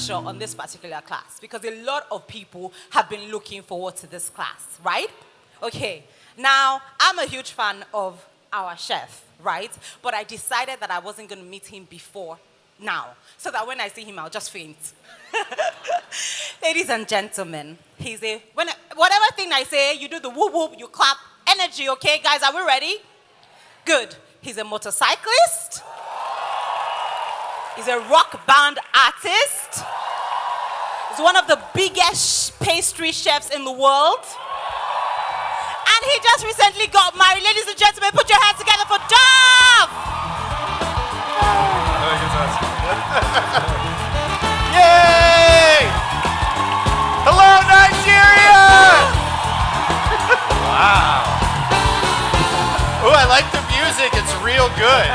On this particular class because a lot of people have been looking forward to this class, right? Okay, now I'm a huge fan of our chef, right? But I decided that I wasn't going to meet him before now, so that when I see him, I'll just faint. Ladies and gentlemen, whatever thing I say, you do the whoop whoop, you clap, energy, okay? Guys, are we ready? Good. He's a motorcyclist. He's a rock band artist. He's one of the biggest pastry chefs in the world. And he just recently got married. Ladies and gentlemen, put your hands together for Duff! Yay! Hello, Nigeria! Wow. Oh, I like the music. It's real good.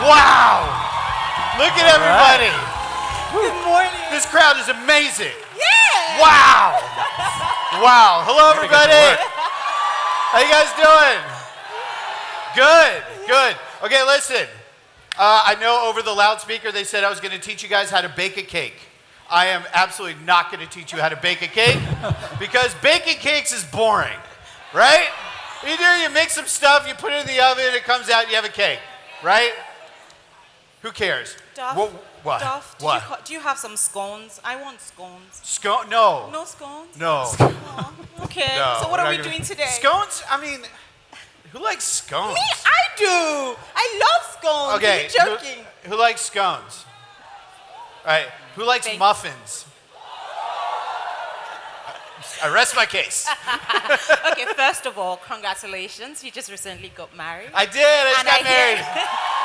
Wow. Look at everybody. Right. Good morning. This crowd is amazing. Yeah. Wow. Wow. Hello, everybody. How you guys doing? Good. Good. Okay, listen. I know over the loudspeaker they said I was going to teach you guys how to bake a cake. I am absolutely not going to teach you how to bake a cake because baking cakes is boring, right? You do, you mix some stuff, you put it in the oven, it comes out, you have a cake, right? Who cares? Duff, what? Duff, What? Do you have some scones? I want scones. No. No scones? No. Oh, okay. No, so what are we doing today? Scones? I mean, who likes scones? Me? I do. I love scones. Okay. Are you joking? Who likes scones? All right. Who likes muffins? I rest my case. Okay, first of all, congratulations. You just recently got married. I did. I just got married.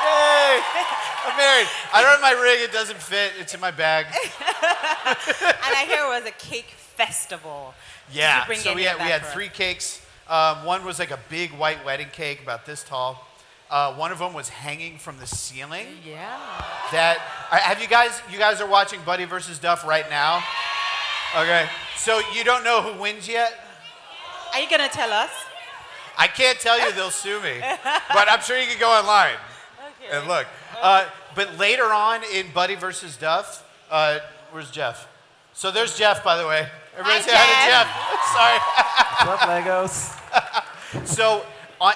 Yay. I'm married. I don't have my ring. It doesn't fit. It's in my bag. And I hear it was a cake festival. Yeah. Did you bring So any we of that had for us? 3 cakes. One was like a big white wedding cake about this tall. One of them was hanging from the ceiling. Yeah. Have you guys are watching Buddy versus Duff right now? Okay. So you don't know who wins yet? Are you going to tell us? I can't tell you, they'll sue me. But I'm sure you can go online and look. But later on in Buddy versus Duff, where's Jeff? So there's Jeff, by the way. Everybody say hi to Jeff. Sorry. Legos. So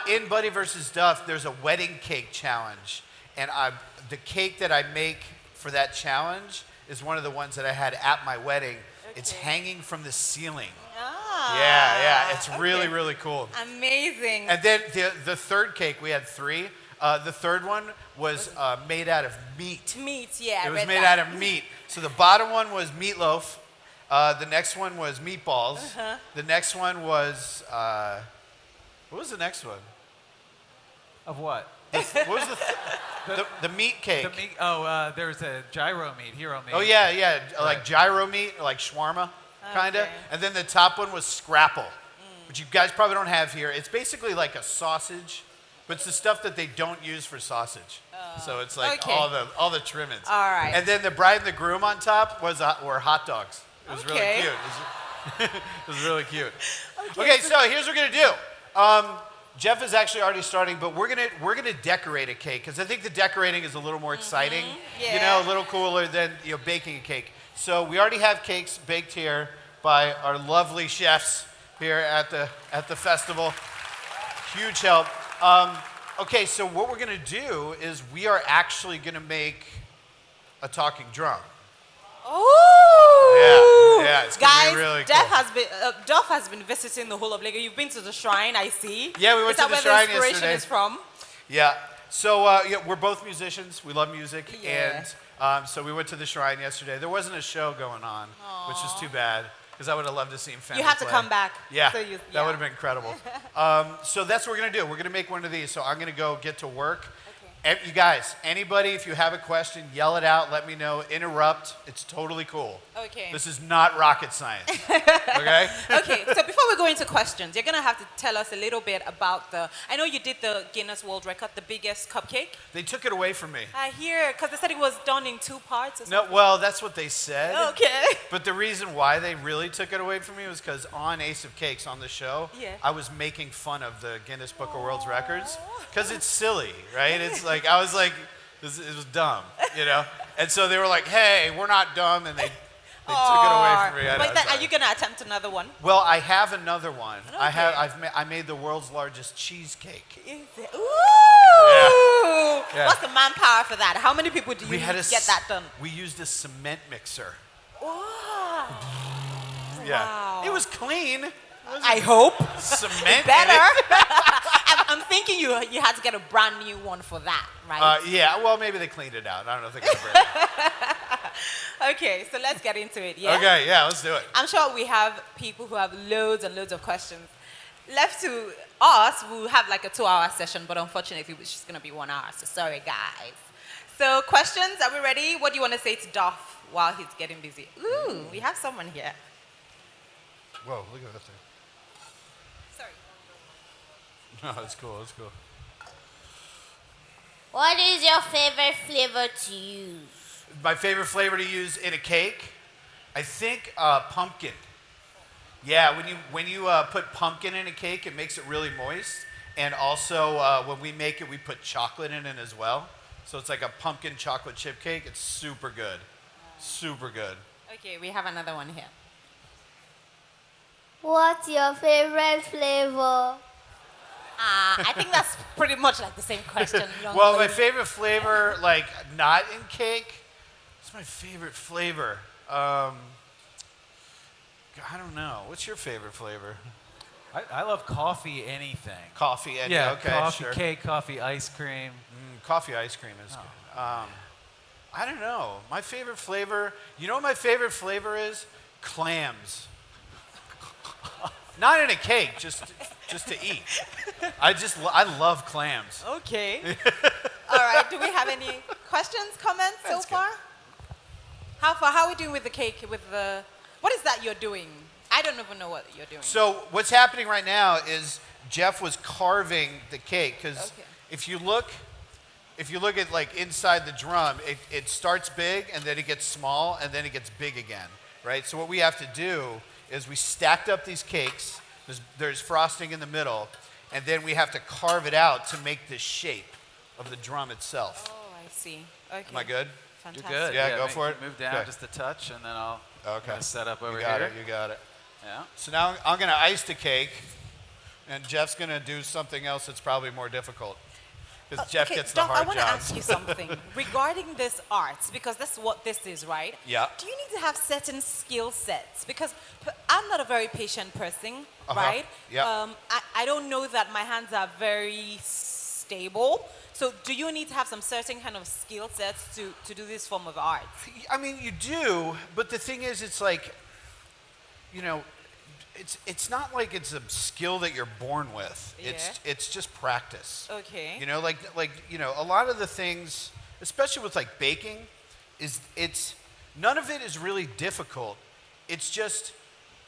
in Buddy versus Duff, there's a wedding cake challenge. And the cake that I make for that challenge is one of the ones that I had at my wedding. Okay. It's hanging from the ceiling. Ah, Yeah. It's really, really cool. Amazing. And then the third cake, we had 3. The third one was made out of meat. Meat, yeah. It was made out of meat. So the bottom one was meatloaf. The next one was meatballs. Uh-huh. The next one was, what was the next one? Of what? What was the meat cake? The meat. There's a gyro meat, hero meat. Oh yeah, like gyro meat, like shawarma, kinda. Okay. And then the top one was scrapple, which you guys probably don't have here. It's basically like a sausage, but it's the stuff that they don't use for sausage. So it's like all the trimmings. All right. And then the bride and the groom on top were hot dogs. It was really cute. It was really cute. Okay, so here's what we're gonna do. Jeff is actually already starting, but we're gonna decorate a cake because I think the decorating is a little more exciting. Yeah. You know, a little cooler than baking a cake. So we already have cakes baked here by our lovely chefs here at the festival. Huge help. Okay, so what we're gonna do is we are actually gonna make a talking drum. Oh! Yeah, it's gonna be really cool. Duff has been visiting the whole of Lagos. You've been to the shrine, I see. Yeah, we went to the shrine yesterday. Is that where the inspiration is from? Yeah. Yeah, we're both musicians. We love music, Yeah. and so we went to the Shrine yesterday. There wasn't a show going on, which is too bad because I would have loved to see Fender You have to play. come back. Yeah, So that would have been incredible. So that's what we're gonna do. We're gonna make one of these. So I'm gonna go get to work. You guys, anybody, if you have a question, yell it out. Let me know. Interrupt. It's totally cool. Okay. This is not rocket science. Okay. Okay, so before we go into questions, you're going to have to tell us a little bit about I know you did the Guinness World Record, the biggest cupcake. They took it away from me. I hear, because they said it was done in 2 parts or No, something. well, that's what they said. Okay. But the reason why they really took it away from me was because on Ace of Cakes, on the show, Yeah. I was making fun of the Guinness Book of World Records because it's silly, right? It's like, I was like, it was dumb, you know? And so they were like, hey, we're not dumb, and they took it away from me. I know, But then, sorry. are you going to attempt another one? Well, I have another one. Okay. I made the world's largest cheesecake. Is it? Ooh! Yeah. What's the manpower for that? How many people do you We need had to get that done? We used a cement mixer. Wow. Yeah. Wow. It was clean. I hope. Cement. Better. In it. I'm thinking you had to get a brand new one for that, right? Yeah, well, maybe they cleaned it out. I don't know if they're going to bring it. Okay, so let's get into it, yeah? Okay, yeah, let's do it. I'm sure we have people who have loads and loads of questions. Left to us, we'll have like a 2-hour session, but unfortunately, it's just going to be 1 hour, so sorry, guys. So questions, are we ready? What do you want to say to Duff while he's getting busy? Ooh, we have someone here. Whoa, look at that thing. Sorry. No, that's cool, that's cool. What is your favorite flavor to use? My favorite flavor to use in a cake, I think pumpkin. Yeah, when you put pumpkin in a cake, it makes it really moist. And also, when we make it, we put chocolate in it as well. So it's like a pumpkin chocolate chip cake. It's super good. Super good. Okay, we have another one here. What's your favorite flavor? I think that's pretty much like the same question. young Well, my lady. favorite flavor, like not in cake, what's my favorite flavor? I don't know. What's your favorite flavor? I love coffee anything. Coffee. And Yeah, okay, coffee sure. cake, coffee ice cream. Coffee ice cream is good. I don't know. My favorite flavor, you know what my favorite flavor is? Clams. Not in a cake, just to eat. I love clams. Okay. All right, do we have any questions, comments so That's good. far? How are we doing with the cake, what is that you're doing? I don't even know what you're doing. So what's happening right now is Jeff was carving the cake because Okay. if you look at like inside the drum, it starts big and then it gets small and then it gets big again, right? So what we have to do is we stacked up these cakes. There's frosting in the middle, and then we have to carve it out to make the shape of the drum itself. Oh, I see. Okay. Am I good? You're Fantastic. good. Yeah, go for it. Move down Okay. just a touch, and then I'll Okay. set up over You got here. it. You got it. Yeah. So now I'm going to ice the cake, and Jeff's going to do something else that's probably more difficult. Because Jeff Okay, gets the Duff, I hard want to jobs. ask you something regarding this art, because that's what this is, right? Yeah. Do you need to have certain skill sets? Because I'm not a very patient person, right? Yeah. I don't know that my hands are very stable. So do you need to have some certain kind of skill sets to do this form of art? I mean, you do, but the thing is, it's like, you know, it's not like it's a skill that you're born with. Yeah. It's just practice. Okay. You know, like you know, a lot of the things, especially with like baking, it's none of it is really difficult. It's just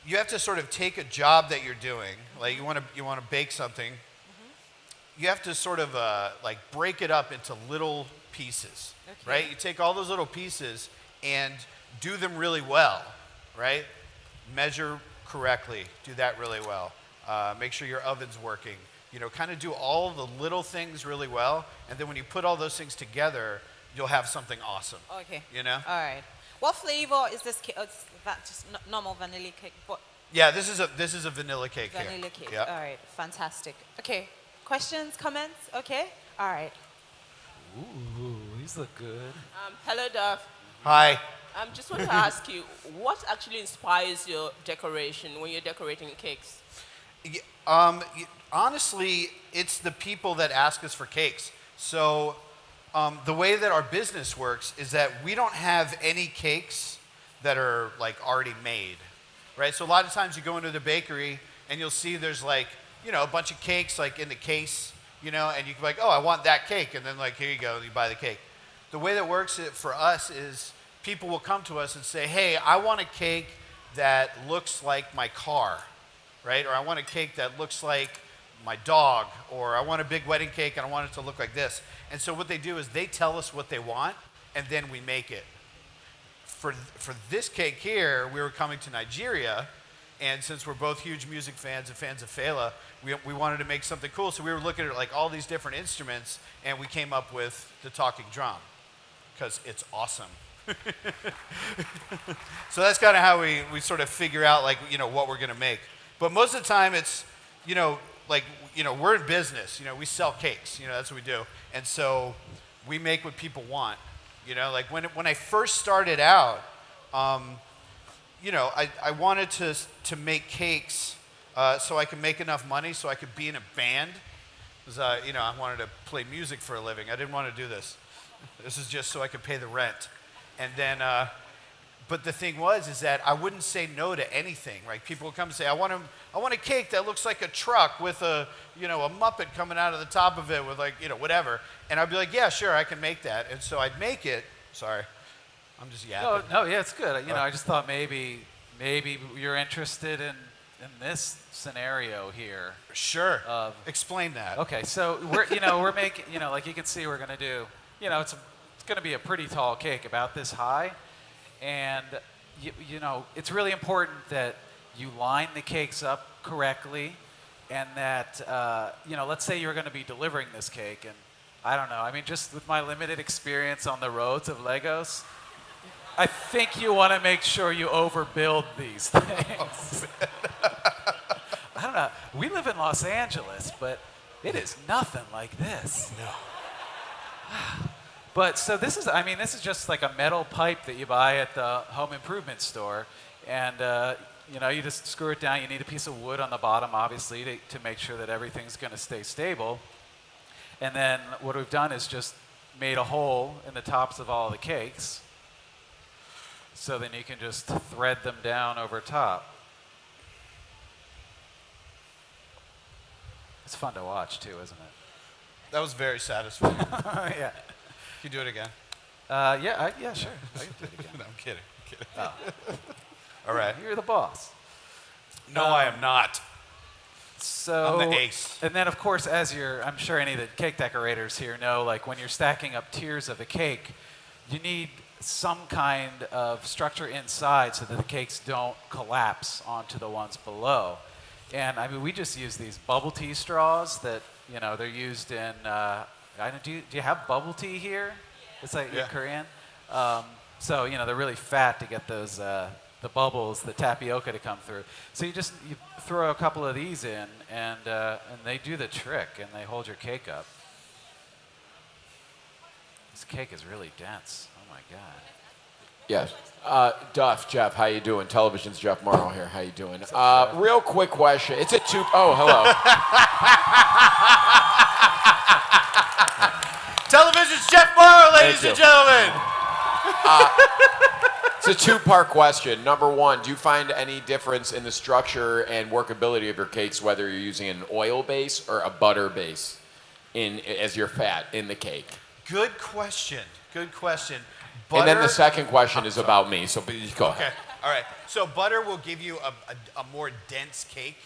you have to sort of take a job that you're doing. Like you want to bake something. You have to sort of like break it up into little pieces, Okay. right? You take all those little pieces and do them really well, right? Measure correctly, do that really well. Make sure your oven's working. You know, kind of do all the little things really well, and then when you put all those things together, you'll have something awesome. Okay. You know? All right. What flavor is this cake? Is that just normal vanilla cake? But Yeah, this is a vanilla cake here. vanilla cake. Yeah. All right. Fantastic. Okay. Questions, comments? Okay. All right. Ooh, these look good. Hello, Duff. Hi. Just want to ask you, what actually inspires your decoration when you're decorating cakes? Honestly, it's the people that ask us for cakes. So the way that our business works is that we don't have any cakes that are like already made, right? So a lot of times you go into the bakery and you'll see there's like, a bunch of cakes like in the case, and you can be like, oh, I want that cake. And then like, here you go, you buy the cake. The way that works for us is people will come to us and say, hey, I want a cake that looks like my car, right? Or I want a cake that looks like my dog, or I want a big wedding cake and I want it to look like this. And so what they do is they tell us what they want and then we make it. For this cake here, we were coming to Nigeria, and since we're both huge music fans and fans of Fela, we wanted to make something cool. So we were looking at like all these different instruments and we came up with the talking drum because it's awesome. So that's kind of how we sort of figure out like, what we're gonna make. But most of the time it's, we're in business, we sell cakes, that's what we do. And so we make what people want, like when I first started out, I wanted to make cakes so I could make enough money so I could be in a band. Because, I wanted to play music for a living. I didn't want to do this. This is just so I could pay the rent. And then, but the thing is that I wouldn't say no to anything. Right? People would come and say, I want a cake that looks like a truck with a Muppet coming out of the top of it with like, whatever. And I'd be like, yeah, sure, I can make that. And so I'd make it. Sorry, I'm just yapping. No, yeah, it's good. I just thought maybe you're interested in this scenario here. Sure. Explain that. Okay, so we're making, like you can see, we're gonna do, it's gonna be a pretty tall cake, about this high, and it's really important that you line the cakes up correctly, and that let's say you're gonna be delivering this cake, and I don't know, I mean, just with my limited experience on the roads of Legos, I think you want to make sure you overbuild these things. I don't know. We live in Los Angeles, but it is nothing like this. No. But so this is just like a metal pipe that you buy at the home improvement store, and you just screw it down. You need a piece of wood on the bottom, obviously, to make sure that everything's going to stay stable. And then what we've done is just made a hole in the tops of all the cakes, so then you can just thread them down over top. It's fun to watch too, isn't it? That was very satisfying. Yeah. Can you do it again? Yeah, sure. I can do it again. No, I'm kidding. Oh. All right. You're the boss. No, I am not. So, I'm the ace. And then, of course, I'm sure any of the cake decorators here know, like when you're stacking up tiers of a cake, you need some kind of structure inside so that the cakes don't collapse onto the ones below. And I mean, we just use these bubble tea straws that, they're used in, do you have bubble tea here? It's like Korean. So, they're really fat to get those, the bubbles, the tapioca to come through. So you throw a couple of these in, and they do the trick, and they hold your cake up. This cake is really dense. Oh my God. Yes. Duff, Jeff, how you doing? Television's Jeff Morrow here. How you doing? Real quick question. It's a two. Oh, hello. Television's Jeff Morrow, ladies and gentlemen. It's a two-part question. Number one, do you find any difference in the structure and workability of your cakes, whether you're using an oil base or a butter base as your fat in the cake? Good question. And then the second question is about me, so please go ahead. Okay, all right. So butter will give you a more dense cake.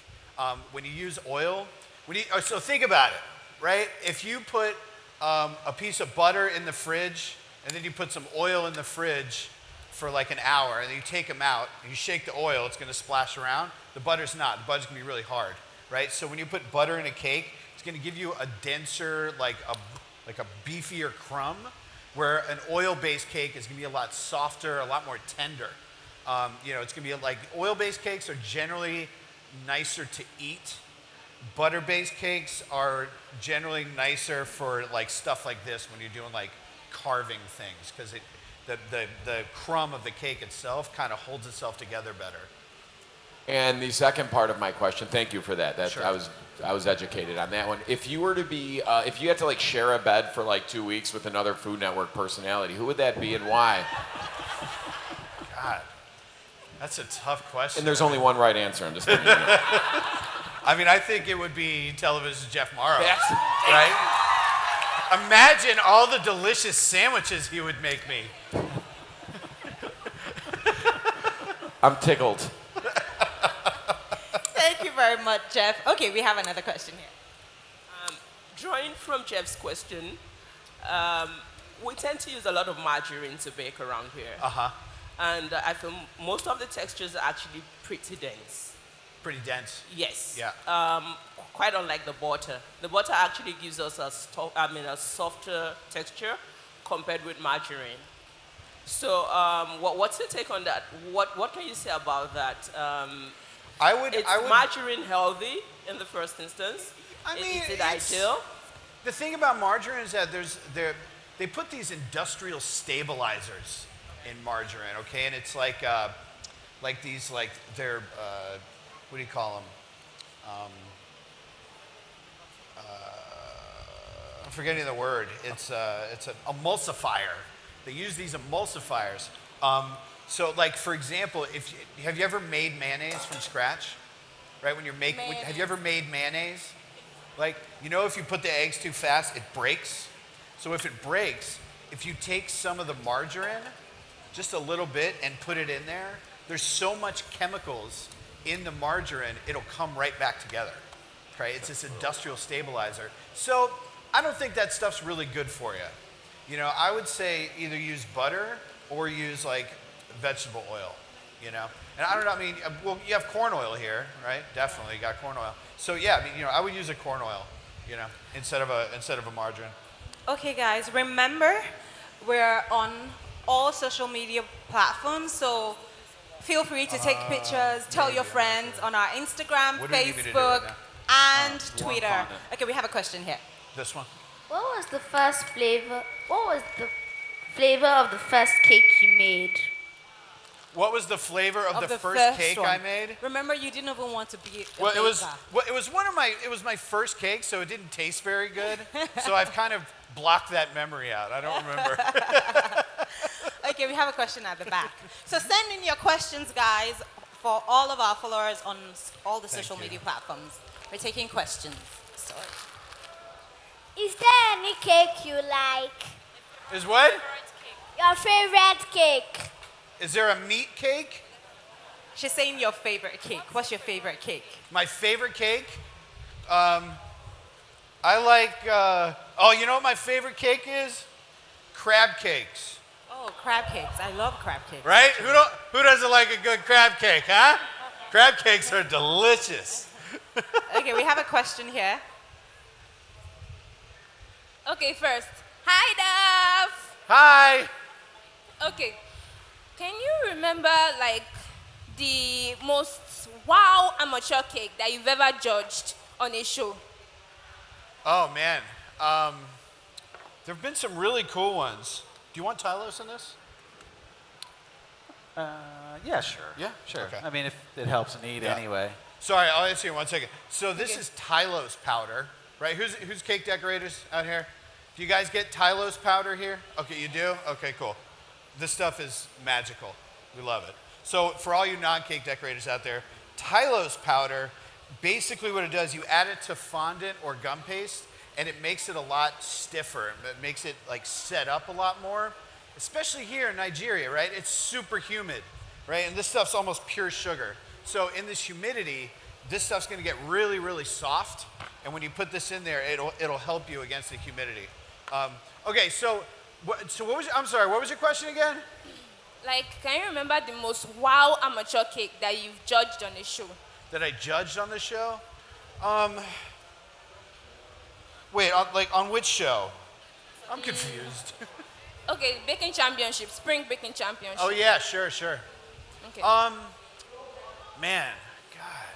When you use oil, so think about it, right? If you put a piece of butter in the fridge, and then you put some oil in the fridge for like an hour, and then you take them out, and you shake the oil, it's gonna splash around. The butter's not. The butter's gonna be really hard, right? So when you put butter in a cake, it's gonna give you a denser, like a beefier crumb, where an oil-based cake is gonna be a lot softer, a lot more tender. It's gonna be like, oil-based cakes are generally nicer to eat. Butter-based cakes are generally nicer for like stuff like this when you're doing like carving things, because the crumb of the cake itself kind of holds itself together better. And the second part of my question, thank you for that. Sure. I was educated on that one. If you were to be, if you had to like share a bed for like 2 weeks with another Food Network personality, who would that be and why? God, that's a tough question. And there's only one right answer. I'm just letting you know. I mean, I think it would be television Jeff Morrow, Yes. right? Imagine all the delicious sandwiches he would make me. I'm tickled. Thank you very much, Jeff. Okay, we have another question here. Drawing from Jeff's question, we tend to use a lot of margarine to bake around here. Uh-huh. And I feel most of the textures are actually pretty dense. Pretty dense. Yes. Yeah. Quite unlike the butter. The butter actually gives us a softer texture compared with margarine. So what's your take on that? What can you say about that? Is margarine healthy in the first instance? Is it ideal? The thing about margarine is that they put these industrial stabilizers in margarine, okay? And it's like these, like they're, what do you call them? I'm forgetting the word. It's an emulsifier. They use these emulsifiers. So, like for example, have you ever made mayonnaise from scratch? Right, when you're making, have you ever made mayonnaise? Like, you know, if you put the eggs too fast, it breaks. So if it breaks, if you take some of the margarine, just a little bit, and put it in there, there's so much chemicals in the margarine, it'll come right back together. Right? It's this industrial stabilizer. So I don't think that stuff's really good for you. You know, I would say either use butter or use like vegetable oil, you know? And I don't know, I mean, well, you have corn oil here, right? Definitely, you got corn oil. So yeah, I mean, you know, I would use a corn oil, you know, instead of a margarine. Okay, guys, remember, we're on all social media platforms, so feel free to take pictures, tell your friends on our Instagram, What do you need me to do Facebook, right and Warm Twitter. fondant. Okay, we have a question here. This one? What was the flavor of the first cake you made? What was the flavor of the first cake one. I made? Remember, you didn't even want to be a Well, baker. it was my first cake, so it didn't taste very good. So I've kind of blocked that memory out. I don't remember. Okay, we have a question at the back. So send in your questions, guys, for all of our followers on all the social media platforms. We're taking questions. Sorry. Is there any cake you like? Is what? Your favorite cake? Is there a meat cake? She's saying your favorite cake. What's your favorite cake? My favorite cake? I like, you know what my favorite cake is? Crab cakes. Oh, crab cakes. I love crab cakes. Right? Who doesn't like a good crab cake, huh? Crab cakes are delicious. Okay, we have a question here. Okay, first. Hi, Duff. Hi. Okay. Can you remember, like, the most wow amateur cake that you've ever judged on a show? Oh, man. There have been some really cool ones. Do you want Tylose in this? Yeah, sure. Yeah? Sure. Okay. I mean, if it helps an eat Yeah. anyway. Sorry, I'll answer you in 1 second. So this is Tylose powder, right? Who's cake decorators out here? Do you guys get Tylose powder here? Okay, you do? Okay, cool. This stuff is magical. We love it. So for all you non-cake decorators out there, Tylose powder, basically what it does, you add it to fondant or gum paste, and it makes it a lot stiffer. It makes it like set up a lot more, especially here in Nigeria, right? It's super humid, right? And this stuff's almost pure sugar. So in this humidity, this stuff's gonna get really, really soft. And when you put this in there, it'll help you against the humidity. Okay, so what was, I'm sorry, what was your question again? Like, can you remember the most wow amateur cake that you've judged on a show? That I judged on the show? Wait, on which show? I'm confused. Okay, baking championship, spring baking championship. Oh yeah, sure. Okay. Man, God.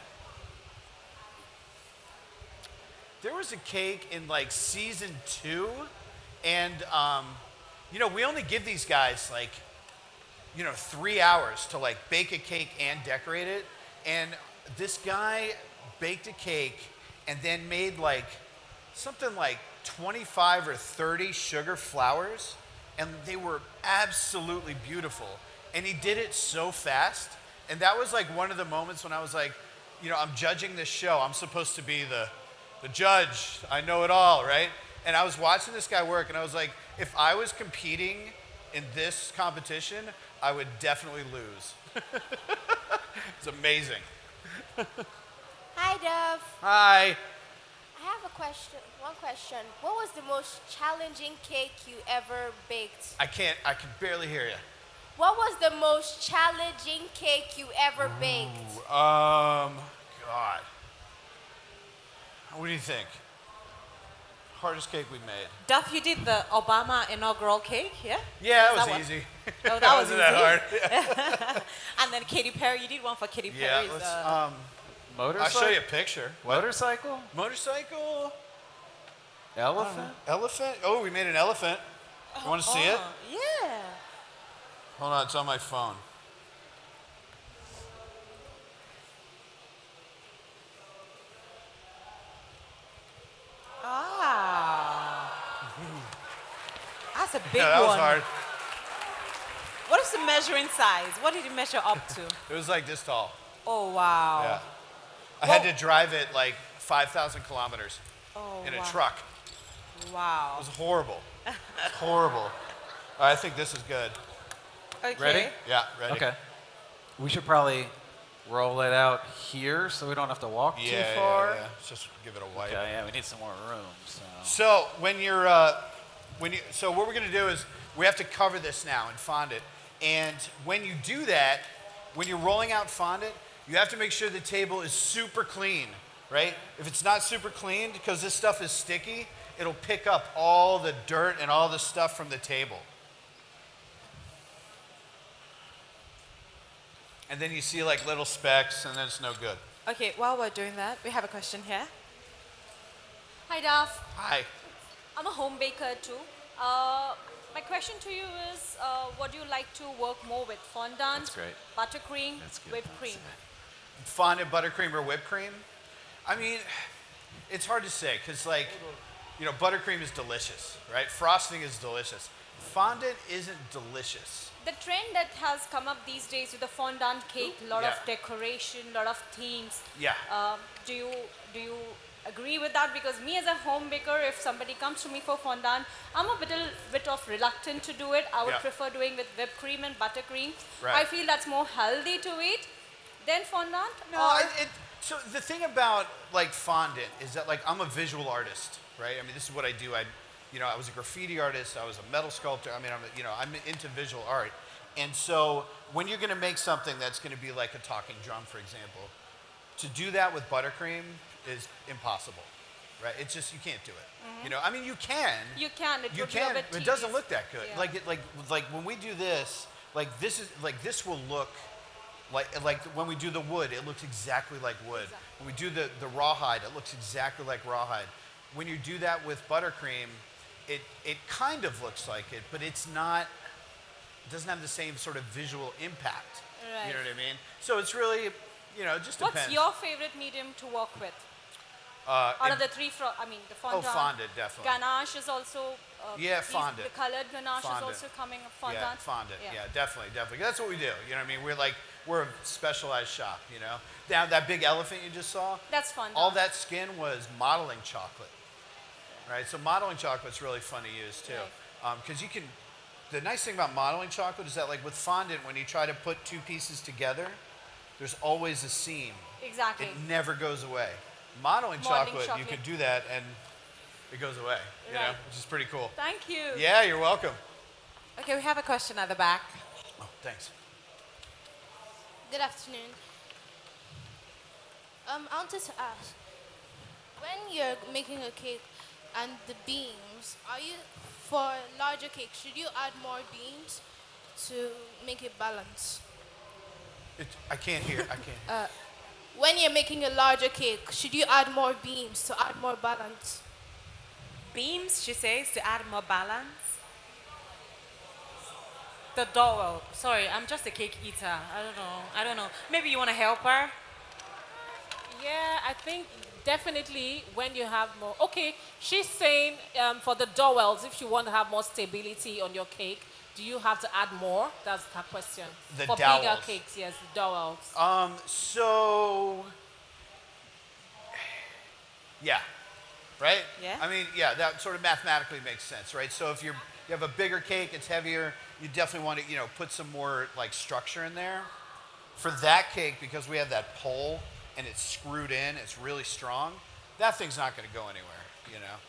There was a cake in like season 2, and you know, we only give these guys like, you know, 3 hours to like bake a cake and decorate it. And this guy baked a cake and then made like something like 25 or 30 sugar flowers, and they were absolutely beautiful. And he did it so fast. And that was like one of the moments when I was like, I'm judging this show. I'm supposed to be the judge. I know it all, right? And I was watching this guy work, and I was like, if I was competing in this competition, I would definitely lose. It's amazing. Hi, Duff. Hi. I have a question. One question. What was the most challenging cake you ever baked? I can barely hear you. What was the most challenging cake you ever baked? God. What do you think? Hardest cake we made. Duff, you did the Obama inaugural cake, yeah? Yeah, That that one? was easy. Oh, that was wasn't that easy. hard. And then Katy Perry, you did one for Katy Yeah, Perry's. let's, Motorcycle? I'll show you a picture. What? Motorcycle? Motorcycle? Elephant? Elephant? Oh, we made an elephant. You want to see it? Yeah. Hold on, it's on my phone. Ah. That's a big Yeah, that was one. hard. What is the measuring size? What did it measure up to? It was like this tall. Oh, wow. Yeah. I had to drive it like 5,000 kilometers Oh, in a wow. truck. Wow. It was horrible. It's horrible. I think this is good. Okay. Ready? Yeah, ready? Okay. We should probably roll it out here so we don't have to walk Yeah, too yeah, far. yeah. Let's just give it a wipe. Okay, yeah, we need some more room. So. So so what we're gonna do is we have to cover this now in fondant. And when you do that, when you're rolling out fondant, you have to make sure the table is super clean, right? If it's not super clean, because this stuff is sticky, it'll pick up all the dirt and all the stuff from the table. And then you see like little specks, and then it's no good. Okay, while we're doing that, we have a question here. Hi, Duff. Hi. I'm a home baker too. My question to you is, what do you like to work more with? Fondant, That's great. buttercream, That's good. whipped cream? Fondant, buttercream, or whipped cream? I mean, it's hard to say because, like, buttercream is delicious, right? Frosting is delicious. Fondant isn't delicious. The trend that has come up these days with the fondant cake, a lot of Yeah. decoration, a lot of themes. Yeah. Do you agree with that? Because me as a home baker, if somebody comes to me for fondant, I'm a bit of reluctant to do it. I would Yeah. prefer doing with whipped cream and buttercream. Right. I feel that's more healthy to eat than fondant. No, so the thing about like fondant is that like I'm a visual artist, right? I mean, this is what I do. I was a graffiti artist. I was a metal sculptor. I mean, I'm into visual art. And so when you're going to make something that's going to be like a talking drum, for example, to do that with buttercream is impossible, right? It's just, you can't do it. I mean, you can. You can. It You would be a can, bit but it doesn't tedious. look that good. Yeah. Like when we do this, this will look like when we do the wood, it looks exactly like wood. Exactly. When we do the rawhide, it looks exactly like rawhide. When you do that with buttercream, it kind of looks like it, but it's not. It doesn't have the same sort of visual impact. Right. You know what I mean? So it's really, it just What's depends. your favorite medium to work with? Out of the three, the fondant. fondant, definitely. Ganache is also. Yeah, fondant. The colored ganache Fondant. is also coming. Yeah, Fondant. fondant. Yeah, definitely. That's what we do. You know what I mean? We're a specialized shop. Now that big elephant you just saw. That's fondant. All that skin was modeling chocolate, right? So modeling chocolate's really fun to use too, because you can. The nice thing about modeling chocolate is that, like with fondant, when you try to put two pieces together, there's always a seam. Exactly. It never goes away. Modeling chocolate, you can do that and it goes away. You know, Right. which is pretty cool. Thank you. Yeah, you're welcome. Okay, we have a question at the back. Oh, thanks. Good afternoon. I wanted to ask, when you're making a cake and the beams, for larger cake, should you add more beams to make it balance? I can't hear. I can't. When you're making a larger cake, should you add more beams to add more balance? Beams, she says, to add more balance. The dough. Sorry, I'm just a cake eater. I don't know. Maybe you want to help her? Yeah, I think definitely when you have more. Okay, she's saying for the dowels, if you want to have more stability on your cake, do you have to add more? That's her question. The for bigger dowels. cakes, yes, the dowels. So, yeah, right? Yeah. I mean, yeah, that sort of mathematically makes sense, right? So if you have a bigger cake, it's heavier, you definitely want to, put some more like structure in there. For that cake, because we have that pole and it's screwed in, it's really strong, that thing's not going to go anywhere,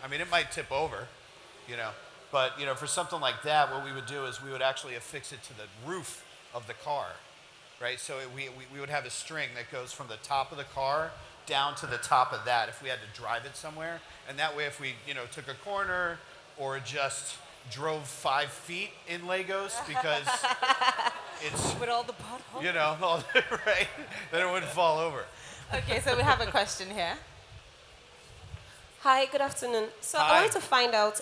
I mean, it might tip over, but, for something like that, what we would do is we would actually affix it to the roof of the car, right? So we would have a string that goes from the top of the car down to the top of that if we had to drive it somewhere. And that way, if we, took a corner or just drove 5 feet in Legos because it's, With all the potholes. right, then it wouldn't fall over. Okay, so we have a question here. Hi, good afternoon. So Hi. I wanted to find out,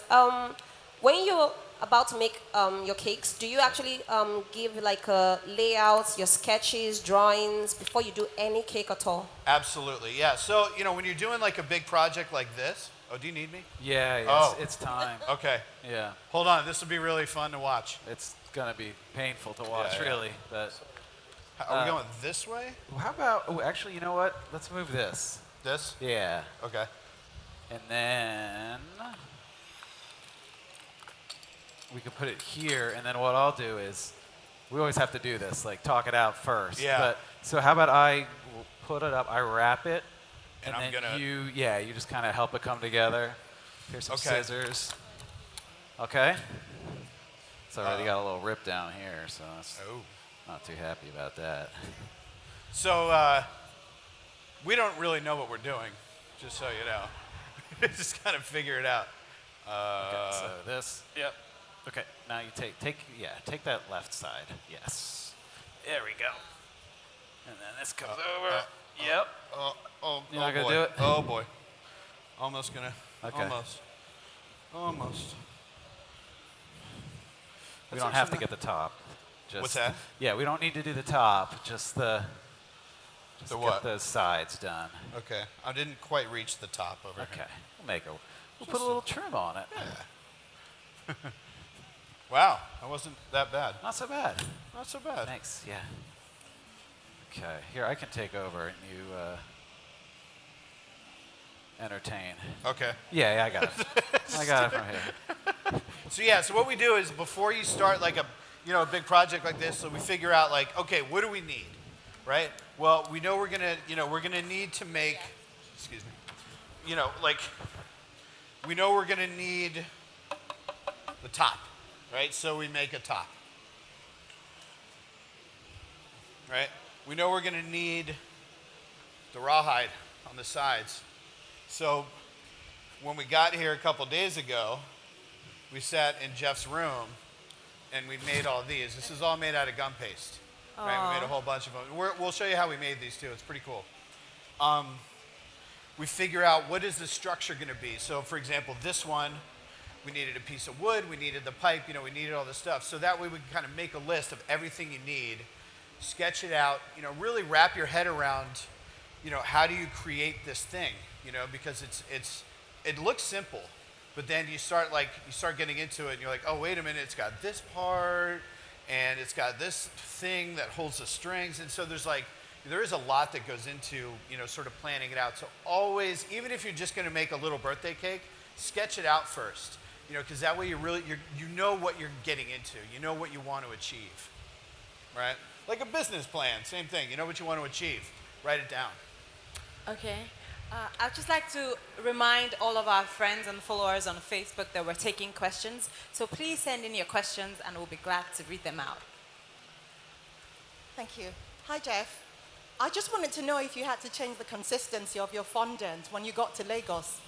when you're about to make your cakes, do you actually give like layouts, your sketches, drawings before you do any cake at all? Absolutely, yeah. So, when you're doing like a big project like this, oh, do you need me? Yeah, Oh. it's time. Okay, Yeah, hold on. This will be really fun to watch. it's gonna be painful to watch, Yeah. really. But Are we going this way? how about? Oh, actually, you know what? Let's move this. This? Yeah, Okay. and then we could put it here. And then what I'll do is, we always have to do this, like talk it out first. Yeah. But so how about I will put it up? I wrap it. And And I'm then gonna- you just kind of help it come together. Here's some Okay. scissors. Okay. It's already got a little rip down here, so that's Oh. not too happy about that. So, we don't really know what we're doing, just so you know. Just kind of figure it out. Okay, so this. Yep. Okay, now you take that left side. Yes. There we go. And then this comes over. Yep. Oh, You're not gonna boy. do it? Oh boy. Almost gonna. Okay. Almost. We don't have to get the top. Just, What's that? Yeah, we don't need to do the top. Just The what? get those sides done. Okay. I didn't quite reach the top over Okay. here. We'll put a little trim on it. Wow, that wasn't that bad. Not so bad. Not so bad. Thanks. Yeah. Okay. Here, I can take over and you entertain. Okay. Yeah, I got it. I got it from here. So yeah, so what we do is before you start like a big project like this, so we figure out like, okay, what do we need, right? Well, we know we're gonna need to make, excuse me, we know we're gonna need the top, right? So we make a top, right? We know we're gonna need the rawhide on the sides. So when we got here a couple days ago, we sat in Jeff's room and we made all these. This is all made out of gum paste. Right? We made a whole bunch of them. We'll show you how we made these too. It's pretty cool. We figure out what is the structure going to be. So for example, this one, we needed a piece of wood, we needed the pipe, we needed all this stuff. So that way we can kind of make a list of everything you need, sketch it out, really wrap your head around, how do you create this thing, because it looks simple. But then you start getting into it and you're like, oh, wait a minute, it's got this part and it's got this thing that holds the strings. And so there is a lot that goes into, sort of planning it out. So always, even if you're just going to make a little birthday cake, sketch it out first, because that way you know what you're getting into. You know what you want to achieve, right? Like a business plan, same thing. You know what you want to achieve. Write it down. Okay. I'd just like to remind all of our friends and followers on Facebook that we're taking questions. So please send in your questions and we'll be glad to read them out. Thank you. Hi, Jeff. I just wanted to know if you had to change the consistency of your fondant when you got to Lagos.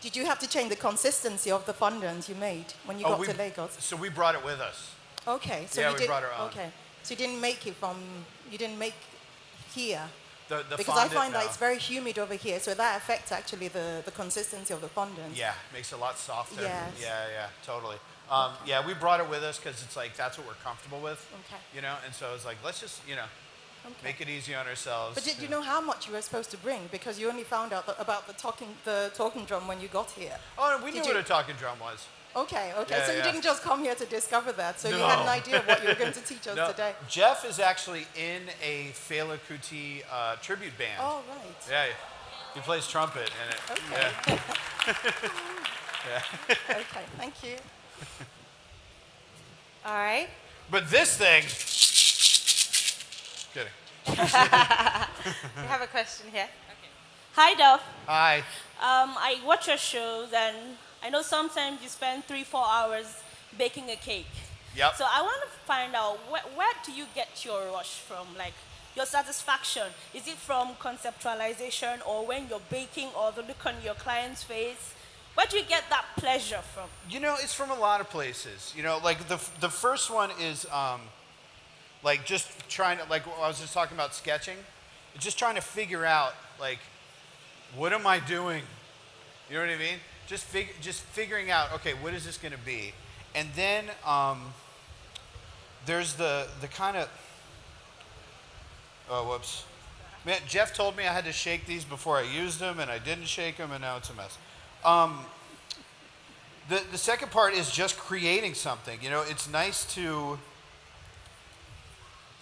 Did you have to change the consistency of the fondant you made when you got to Lagos? So we brought it with us. Okay. So Yeah, you we did, brought our own. Okay. So you didn't make here? The Because I fondant, find that no. it's very humid over here, so that affects actually the consistency of the fondant. Yeah, makes it a lot softer. Yes. Yeah, totally. Yeah, we brought it with us because it's like that's what we're comfortable with. Okay. And so it's like let's just Make it easy on ourselves. But did you know how much you were supposed to bring? Because you only found out about the talking drum when you got here. Oh, we knew what a talking drum was. Okay. Yeah, So you yeah. didn't just come here to discover that. So you No. had an idea of what you were going to teach us No, today. Jeff is actually in a Fela Kuti tribute band. Oh, right. Yeah, he plays trumpet in it. Okay. Yeah. Okay, thank you. All right. But this thing. Kidding. We have a question here. Hi, Duff. Hi. I watch your shows, and I know sometimes you spend 3-4 hours baking a cake. Yep. So I want to find out where do you get your rush from, like your satisfaction? Is it from conceptualization, or when you're baking, or the look on your client's face? Where do you get that pleasure from? You know, it's from a lot of places. You know, like the first one is like just trying to, like I was just talking about sketching. Just trying to figure out, like, what am I doing? You know what I mean? Just figuring out, okay, what is this going to be? And then there's the kind of, oh, whoops. Man, Jeff told me I had to shake these before I used them, and I didn't shake them, and now it's a mess. The second part is just creating something. You know, it's nice to,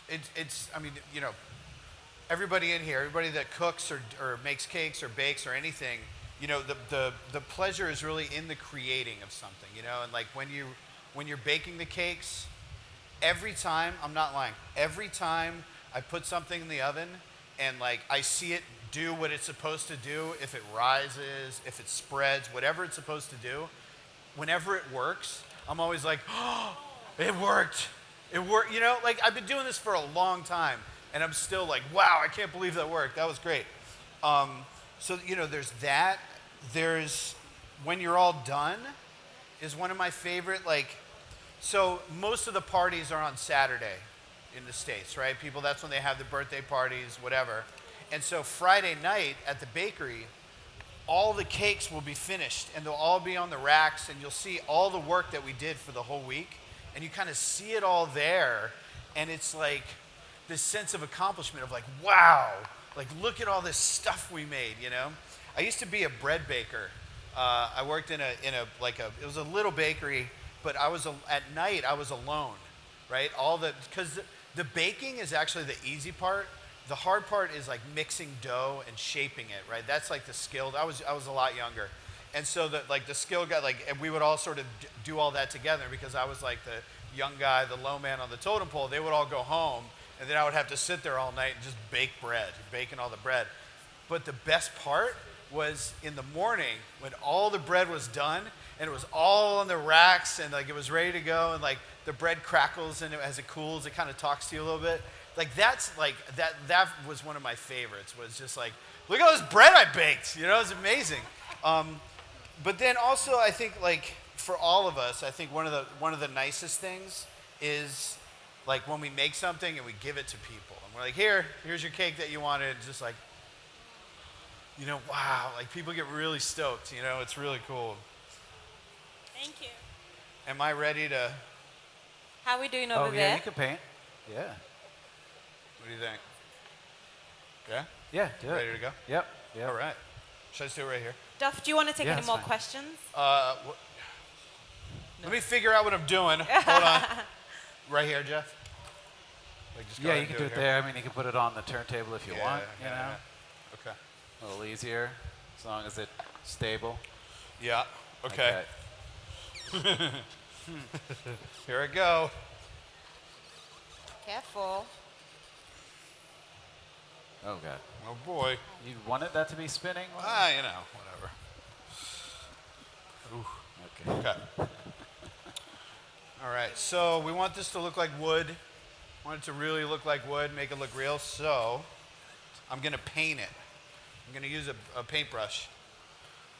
I mean, you know, everybody in here, everybody that cooks or makes cakes or bakes or anything, you know, the pleasure is really in the creating of something, you know, and like when you're baking the cakes, every time, I'm not lying, every time I put something in the oven and like I see it do what it's supposed to do, if it rises, if it spreads, whatever it's supposed to do, whenever it works, I'm always like, oh, it worked. It worked, you know, like I've been doing this for a long time and I'm still like, wow, I can't believe that worked. That was great. So, you know, there's that. There's when you're all done is one of my favorite, like, so most of the parties are on Saturday in the States, right? People, that's when they have the birthday parties, whatever. And so Friday night at the bakery, all the cakes will be finished and they'll all be on the racks and you'll see all the work that we did for the whole week and you kind of see it all there and it's like this sense of accomplishment of like, wow, like look at all this stuff we made, you know? I used to be a bread baker. I worked in a it was a little bakery, but at night I was alone, right? Because the baking is actually the easy part. The hard part is like mixing dough and shaping it, right? That's like the skill. I was a lot younger. And so the skill guy, and we would all sort of do all that together because I was like the young guy, the low man on the totem pole. They would all go home and then I would have to sit there all night and just bake bread, baking all the bread. But the best part was in the morning when all the bread was done and it was all on the racks and like it was ready to go and like the bread crackles and as it cools, it kind of talks to you a little bit. Like that's like that was one of my favorites, was just like, look at all this bread I baked, you know, it's amazing. But then also I think like for all of us, I think one of the nicest things is like when we make something and we give it to people and we're like, here's your cake that you wanted, just like, you know, wow, like people get really stoked, you know, it's really cool. Thank you. Am I ready to? How are we doing over Oh, there? yeah, you can paint. Yeah. What do you think? Yeah? Yeah, do it. Ready to go? Yep. All right. Should I just do it right here? Duff, do you want to take Yeah, any that's more fine. questions? Let me figure out what I'm doing. Hold on. Right here, Jeff? Like just go Yeah, ahead you and can do it here. there. I mean, you can put it on the turntable if you want, you know. Okay. A little easier, as long as it's stable. Yeah. Okay. Here I go. Careful. Oh, God. Oh, boy. You wanted that to be spinning? You know, whatever. Ooh. Okay. All right, so we want this to look like wood. Want it to really look like wood, make it look real. So I'm going to paint it. I'm going to use a paintbrush.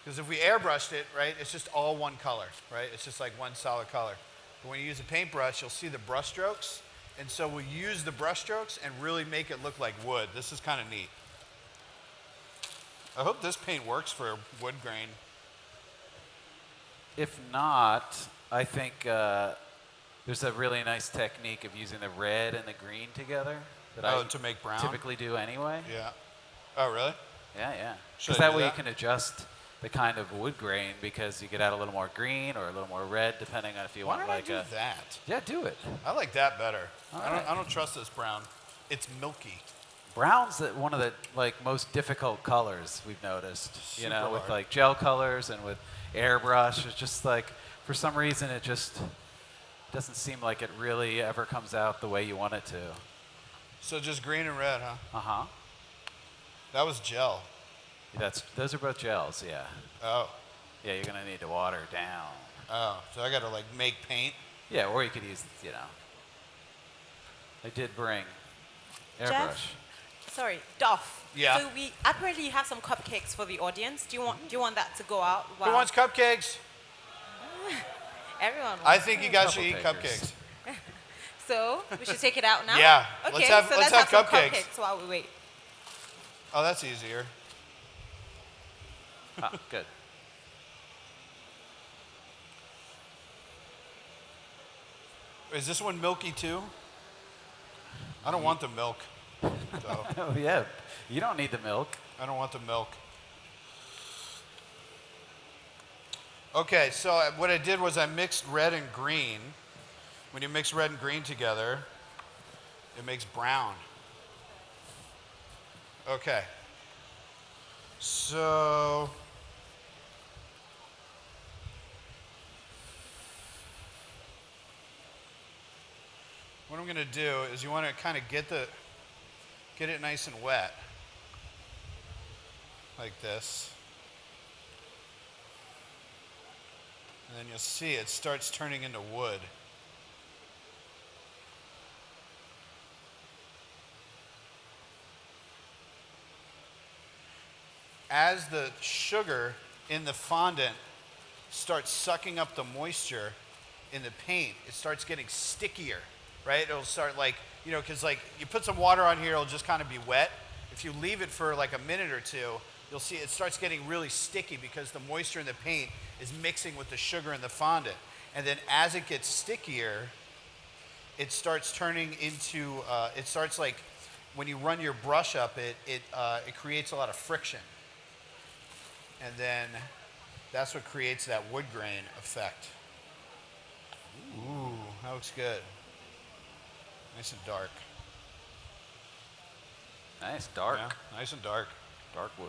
Because if we airbrushed it, right, it's just all one color, right? It's just like one solid color. But when you use a paintbrush, you'll see the brush strokes. And so we'll use the brush strokes and really make it look like wood. This is kind of neat. I hope this paint works for wood grain. If not, I think there's a really nice technique of using the red and the green together. that Oh, I to make brown? typically do anyway. Yeah. Oh, really? Yeah. Should Because I that do way that? you can adjust the kind of wood grain because you could add a little more green or a little more red depending on if you Why want don't like I a. do that? Yeah, do it. I like that better. All I right. don't trust this brown. It's milky. Brown's one of the like most difficult colors we've noticed. You know, Super with hard. like gel colors and with airbrush. It's just like for some reason it just doesn't seem like it really ever comes out the way you want it to. So just green and red, huh? Uh-huh. That was gel. Those are both gels, yeah. Oh. Yeah, you're gonna need to water down. Oh, so I got to like make paint. Yeah, or you could use, you know. I did bring airbrush. Jeff? Sorry, Duff. Yeah. So we apparently have some cupcakes for the audience. Do you want that to go out? Who wants cupcakes? Everyone wants. I think you guys Couple should eat takers. cupcakes. So we should take it out now. Yeah, Okay. let's so let's have some cupcakes. while we wait. Oh, that's easier. Oh, good. Is this one milky too? I don't want the milk. So, Oh, yeah. You don't need the milk. I don't want the milk. Okay, so what I did was I mixed red and green. When you mix red and green together, it makes brown. Okay. So what I'm going to do is you want to kind of get it nice and wet. Like this. And then you'll see it starts turning into wood. As the sugar in the fondant starts sucking up the moisture in the paint, it starts getting stickier, right? It'll start like, you know, because like you put some water on here, it'll just kind of be wet. If you leave it for like a minute or two, you'll see it starts getting really sticky because the moisture in the paint is mixing with the sugar in the fondant. And then as it gets stickier, it starts turning into, it starts like, when you run your brush up, it creates a lot of friction. And then that's what creates that wood grain effect. Ooh, that looks good. Nice and dark. Nice, dark. Yeah, nice and dark. Dark wood.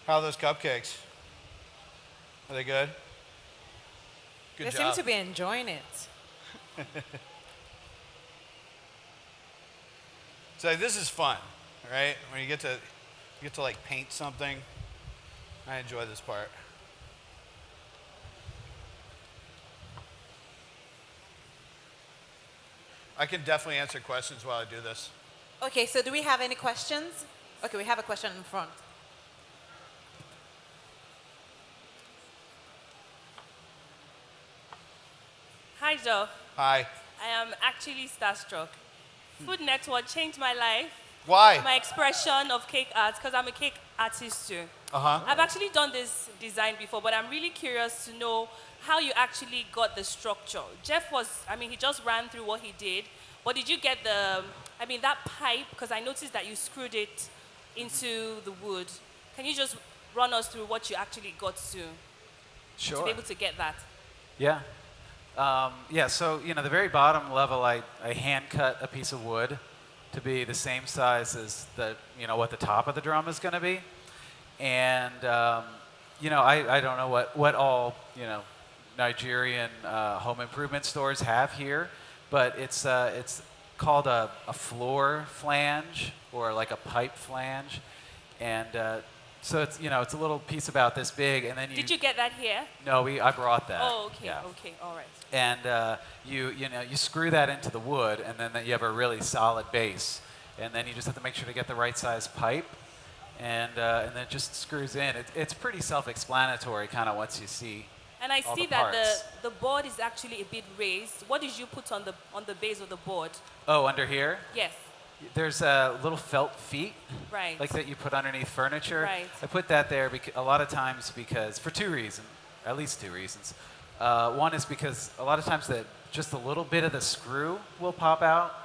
How are those cupcakes? Are they good? Good They job. seem to be enjoying it. So this is fun, right? When you get to like paint something. I enjoy this part. I can definitely answer questions while I do this. Okay, so do we have any questions? Okay, we have a question in front. Hi, Duff. Hi. I am actually starstruck. Food Network changed my life. Why? My expression of cake art, because I'm a cake artist too. Uh-huh. I've actually done this design before, but I'm really curious to know how you actually got the structure. Jeff he just ran through what he did, but did you get that pipe, because I noticed that you screwed it into the wood. Can you just run us through what you actually got to be able to get that? Yeah. So, the very bottom level, I hand cut a piece of wood to be the same size as what the top of the drum is going to be. And, I don't know what all, Nigerian home improvement stores have here, but it's called a floor flange or like a pipe flange. And so it's a little piece about this big, and then Did you get that here? No, I brought that. Oh, okay, yeah. okay, all right. And you screw that into the wood, and then you have a really solid base. And then you just have to make sure to get the right size pipe, and then it just screws in. It's pretty self-explanatory, kind of once you see. And I all see the that parts. the board is actually a bit raised. What did you put on the base of the board? Oh, under here? Yes. There's little felt feet, Right. like that you put underneath furniture. Right. I put that there a lot of times because for at least two reasons. One is because a lot of times that just a little bit of the screw will pop out.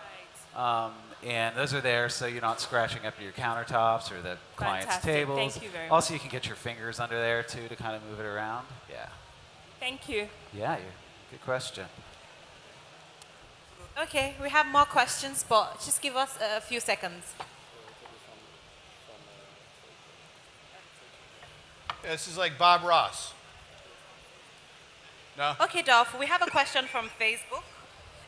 And those are there so you're not scratching up your countertops or the client's Fantastic. tables. Thank you very Also, you can get your fingers under there too to kind of move it around. Yeah. Thank you. Yeah, good question. Okay, we have more questions, but just give us a few seconds. This is like Bob Ross. No? Okay, Duff, we have a question from Facebook.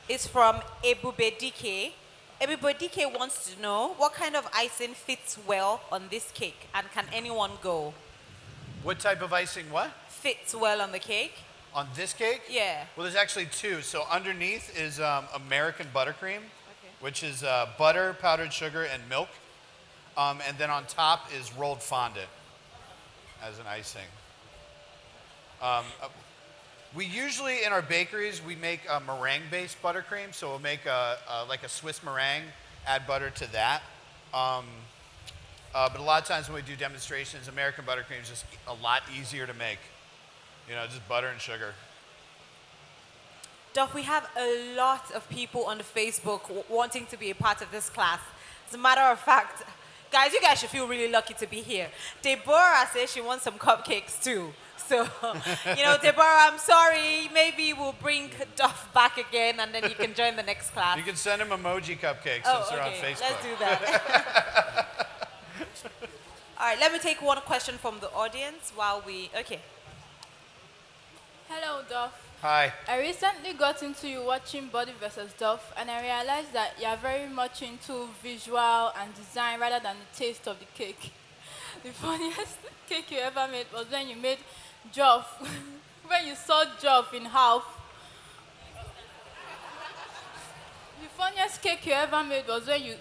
It's from Ebube DK. Ebube DK wants to know what kind of icing fits well on this cake, and can anyone go? What type of icing what? Fits well on the cake? On this cake? Yeah. Well, there's actually two. So underneath is American buttercream, which is butter, powdered sugar, and milk. And then on top is rolled fondant as an icing. We usually, in our bakeries, we make a meringue-based buttercream. So we'll make like a Swiss meringue, add butter to that. But a lot of times when we do demonstrations, American buttercream is just a lot easier to make. You know, just butter and sugar. Duff, we have a lot of people on Facebook wanting to be a part of this class. As a matter of fact, guys, you guys should feel really lucky to be here. Deborah says she wants some cupcakes too. So, you know, Deborah, I'm sorry. Maybe we'll bring Duff back again and then you can join the next class. You can send him emoji cupcakes since they're on Facebook. Let's do that. All right, let me take one question from the audience while we, okay. Hello, Duff. Hi. I recently got into you watching Body vs. Duff, and I realized that you are very much into visual and design rather than the taste of the cake. The funniest cake you ever made was when you made Joff, when you sawed Joff in half. The funniest cake you ever made was when you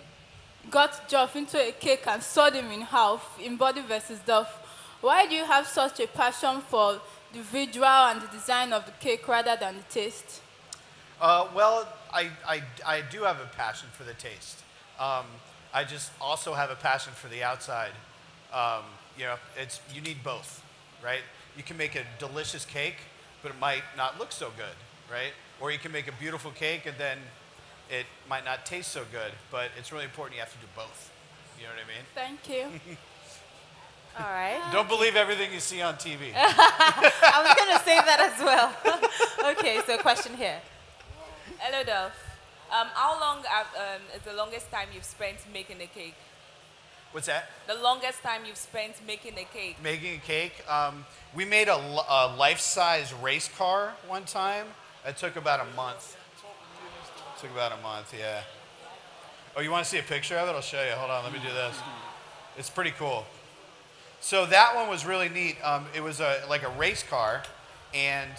got Joff into a cake and sawed him in half in Body vs. Duff. Why do you have such a passion for the visual and the design of the cake rather than the taste? Well, I do have a passion for the taste. I just also have a passion for the outside. You know, you need both, right? You can make a delicious cake, but it might not look so good, right? Or you can make a beautiful cake and then it might not taste so good, but it's really important you have to do both. You know what I mean? Thank you. All right. Don't believe everything you see on TV. I was going to say that as well. Okay, so question here. Hello, Duff. How long is the longest time you've spent making a cake? What's that? The longest time you've spent making a cake. Making a cake? We made a life-size race car one time. It took about a month. Took about a month, yeah. Oh, you want to see a picture of it? I'll show you. Hold on, let me do this. It's pretty cool. So that one was really neat. It was like a race car, and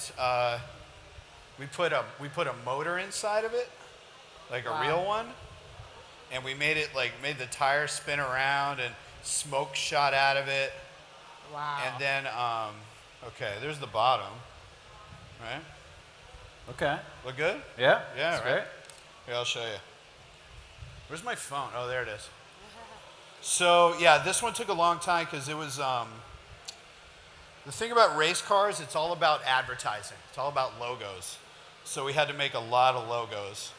we put a motor inside of it, like a real one, and we made the tire spin around and smoke shot out of it. Wow. And then, okay, there's the bottom, right? Okay. Look good? Yeah. Yeah, that's right. great. Here, I'll show you. Where's my phone? Oh, there it is. So, yeah, this one took a long time because it was, the thing about race cars, it's all about advertising. It's all about logos. So we had to make a lot of logos.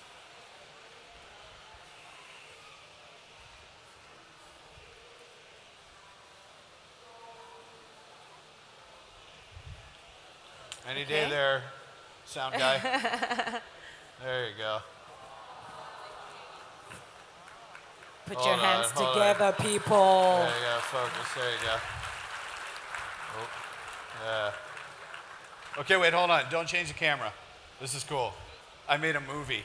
Any day there, sound guy. There you go. Put your hands together, people. There you go, focus. There you go. Oh, yeah. Okay, wait, hold on. Don't change the camera. This is cool. I made a movie.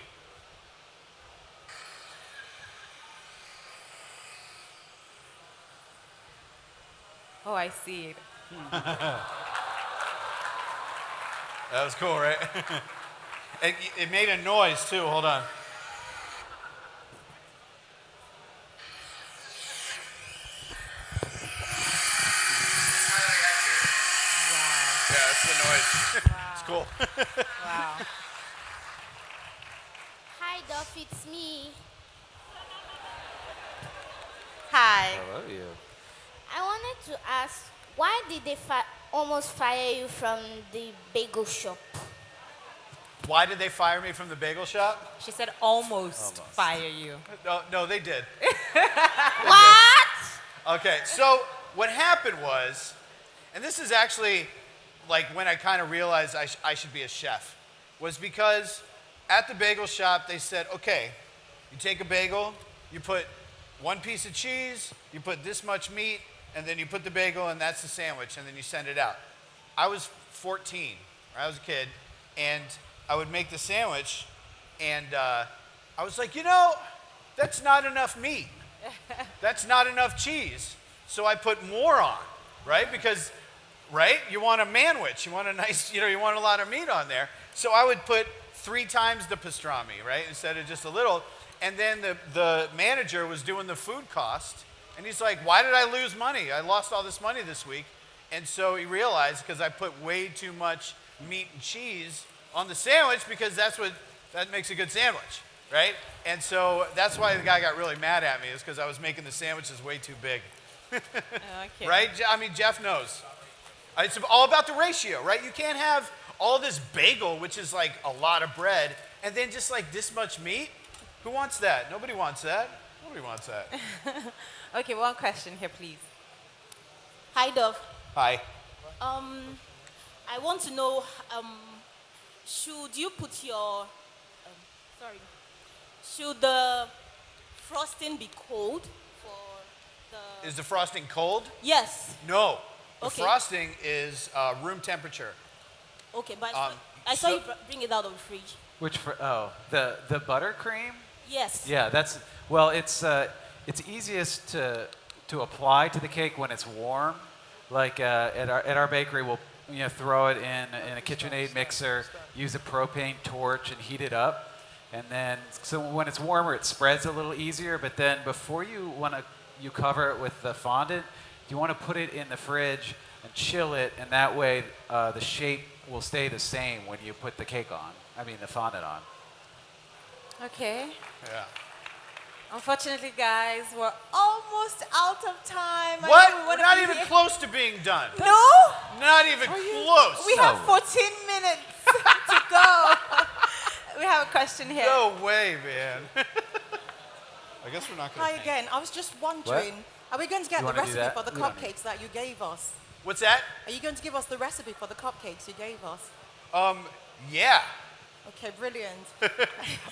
Oh, I see it. That was cool, right? It made a noise too. Hold on. Yeah, that's the noise. It's cool. Wow. Hi, Duff, it's me. Hi. Hello, you. I wanted to ask, why did they almost fire you from the bagel shop? Why did they fire me from the bagel shop? She said almost fire you. No, they did. What? Okay, so what happened was, and this is actually like when I kind of realized I should be a chef, was because at the bagel shop they said, okay, you take a bagel, you put 1 piece of cheese, you put this much meat, and then you put the bagel and that's the sandwich, and then you send it out. I was 14, I was a kid, and I would make the sandwich, and I was like, that's not enough meat. That's not enough cheese. So I put more on, right? Because, right, you want a manwich. You want a nice, you want a lot of meat on there. So I would put 3 times the pastrami, right, instead of just a little. And then the manager was doing the food cost, and he's like, why did I lose money? I lost all this money this week. And so he realized, because I put way too much meat and cheese on the sandwich, because that makes a good sandwich, right? And so that's why the guy got really mad at me, is because I was making the sandwiches way too big. Okay. Right? I mean, Jeff knows. It's all about the ratio, right? You can't have all this bagel, which is like a lot of bread, and then just like this much meat. Who wants that? Nobody wants that. Nobody wants that. Okay, one question here, please. Hi, Dove. Hi. I want to know, should you put your, should the frosting be cold for the... Is the frosting cold? Yes. No. The Okay. frosting is room temperature. Okay, but I saw you bring it out of the fridge. The buttercream? Yes. Yeah, it's easiest to apply to the cake when it's warm. Like at our bakery, we'll throw it in a KitchenAid mixer, use a propane torch, and heat it up. And then, so when it's warmer, it spreads a little easier. But then, before you cover it with the fondant, you want to put it in the fridge and chill it, and that way the shape will stay the same when you put the cake on. The fondant on. Okay. Yeah. Unfortunately, guys, we're almost out of time. What? We're not even close to being done. No? Not even close. We have 14 minutes to go. We have a question here. No way, man. I guess we're not going Hi to. again. I was just wondering, are we going to get You the wanna do recipe that? for the We don't cupcakes that you gave us? What's that? Are you going to give us the recipe for the cupcakes you gave us? Yeah. Okay, brilliant.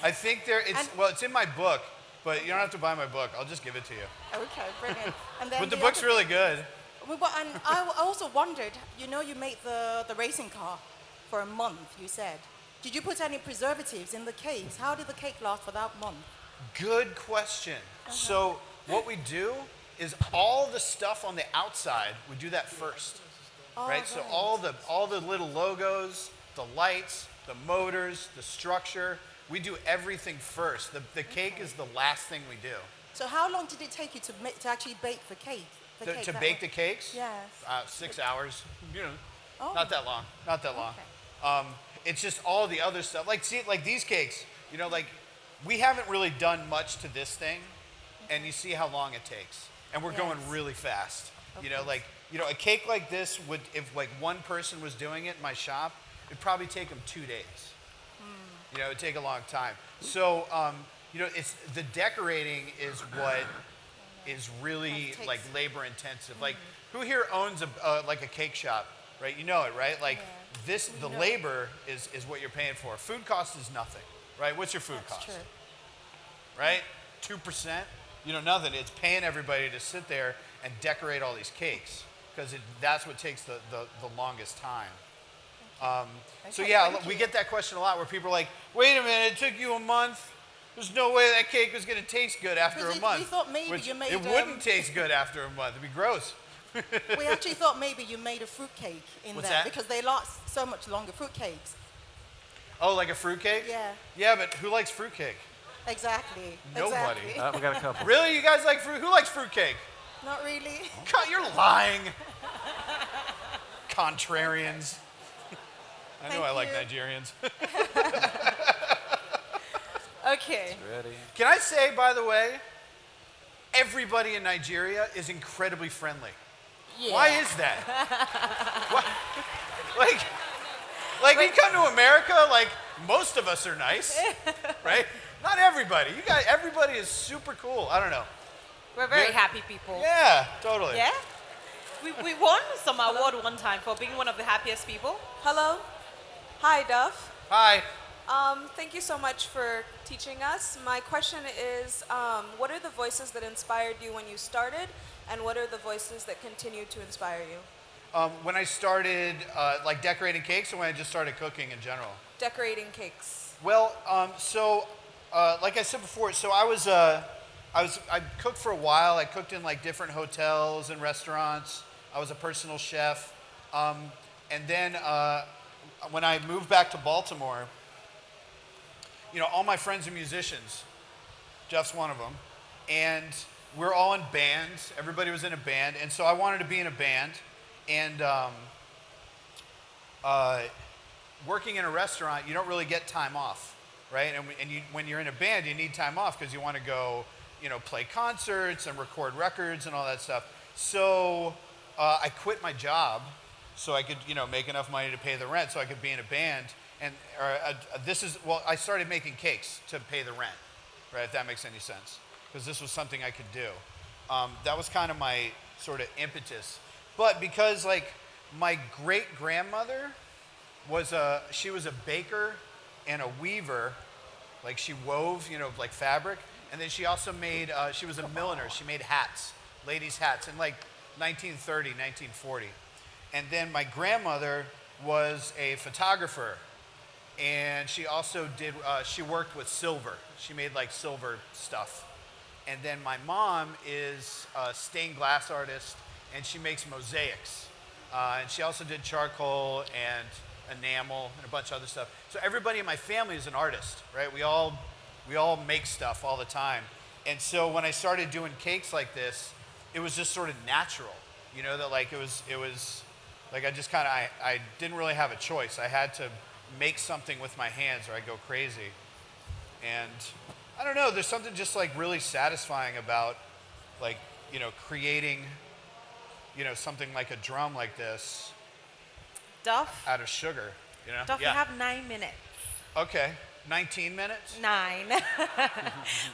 I think it's in my book, but you don't have to buy my book. I'll just give it to you. Okay, brilliant. And then But the book's really good. And I also wondered, you made the racing car for a month, you said. Did you put any preservatives in the cakes? How did the cake last for that month? Good question. So what we do is all the stuff on the outside, we do that first. Right? So all the little logos, the lights, the motors, the structure, we do everything first. The cake is the last thing we do. So how long did it take you to actually bake the cake? To bake the cakes? Yes. 6 hours. Oh. Not that long. Not that long. It's just all the other stuff. Like these cakes, we haven't really done much to this thing, and you see how long it takes. And we're going really fast. A cake like this would, if like one person was doing it in my shop, it'd probably take them 2 days. It'd take a long time. So, it's the decorating is what is really like labor intensive. Like, who here owns a cake shop, right? You know it, right? Like the labor is what you're paying for. Food cost is nothing, right? What's your food cost? True. Right? 2%? Nothing. It's paying everybody to sit there and decorate all these cakes because that's what takes the longest time. So yeah, we get that question a lot where people are like, wait a minute, it took you a month? There's no way that cake was going to taste good after a month. We thought maybe you made it wouldn't taste good after a month. It'd be gross. We actually thought maybe you made a fruit cake in What's there that? because they last so much longer, fruit cakes. Oh, like a fruit cake? Yeah. Yeah, but who likes fruit cake? Exactly. Nobody. Exactly. We got a couple. Really? You guys like fruit? Who likes fruit cake? Not really. God, you're lying. Contrarians. I know I like Nigerians. Okay. Ready. Can I say, by the way, everybody in Nigeria is incredibly friendly. Yeah. Why is that? Why? Like you come to America, like Most of us are nice, right? Not everybody. Everybody is super cool. I don't know. We're very happy people. Yeah, totally. Yeah? We won some award one time for being one of the happiest people. Hello. Hi, Duff. Hi. Thank you so much for teaching us. My question is, what are the voices that inspired you when you started, and what are the voices that continue to inspire you? When I started like decorating cakes, or when I just started cooking in general? Decorating cakes. Well, like I said before, so I cooked for a while. I cooked in like different hotels and restaurants. I was a personal chef. And then when I moved back to Baltimore, you know, all my friends are musicians. Jeff's one of them. And we're all in bands. Everybody was in a band. And so I wanted to be in a band. And working in a restaurant, you don't really get time off, right? And when you're in a band, you need time off because you want to go, you know, play concerts and record records and all that stuff. So I quit my job so I could, you know, make enough money to pay the rent so I could be in a band. And I started making cakes to pay the rent, right? If that makes any sense, because this was something I could do. That was kind of my sort of impetus. But because like my great grandmother she was a baker and a weaver, like she wove, you know, like fabric. And then she also made, she was a milliner. She made hats, ladies' hats in like 1930, 1940. And then my grandmother was a photographer. And she also did, she worked with silver. She made like silver stuff. And then my mom is a stained glass artist, and she makes mosaics. And she also did charcoal and enamel and a bunch of other stuff. So everybody in my family is an artist, right? We all make stuff all the time. And so when I started doing cakes like this, it was just sort of natural, you know, that like it was like I just kind of, I didn't really have a choice. I had to make something with my hands or I'd go crazy. And I don't know, there's something just like really satisfying about like, you know, creating, you know, something like a drum like this. Duff? Out of sugar, you know? Duff, yeah. you have 9 minutes. Okay, 19 minutes? 9.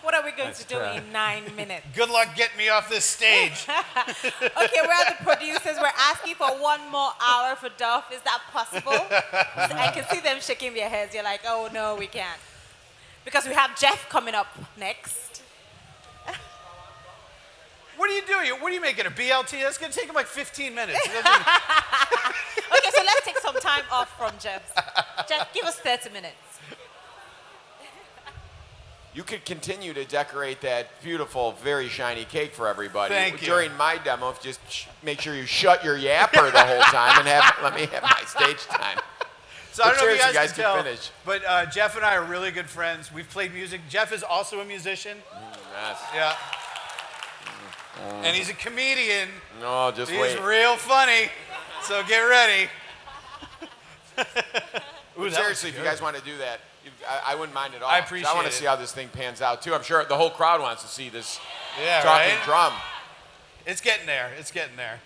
What are we going Nice to do try. in 9 minutes? Good luck getting me off this stage. Okay, we're at the producers. We're asking for 1 more hour for Duff. Is that possible? I can see them shaking their heads. You're like, oh, no, we can't. Because we have Jeff coming up next. What are you doing? What are you making, a BLT? That's going to take him like 15 minutes. Okay, so let's take some time off from Jeff. Jeff, give us 30 minutes. You could continue to decorate that beautiful, very shiny cake for everybody. Thank you. During my demo, just make sure you shut your yapper the whole time and let me have my stage time. So I don't know if you guys can tell, finish. but Jeff and I are really good friends. We've played music. Jeff is also a musician. Yes. Yeah. And he's a comedian. No, just wait. He's real funny. So get ready. Ooh, Seriously, if you guys want to do that, I wouldn't mind at all. I appreciate I want to it. see how this thing pans out, too. I'm sure the whole crowd wants to see this Yeah, talking right? drum. It's getting there. It's getting there.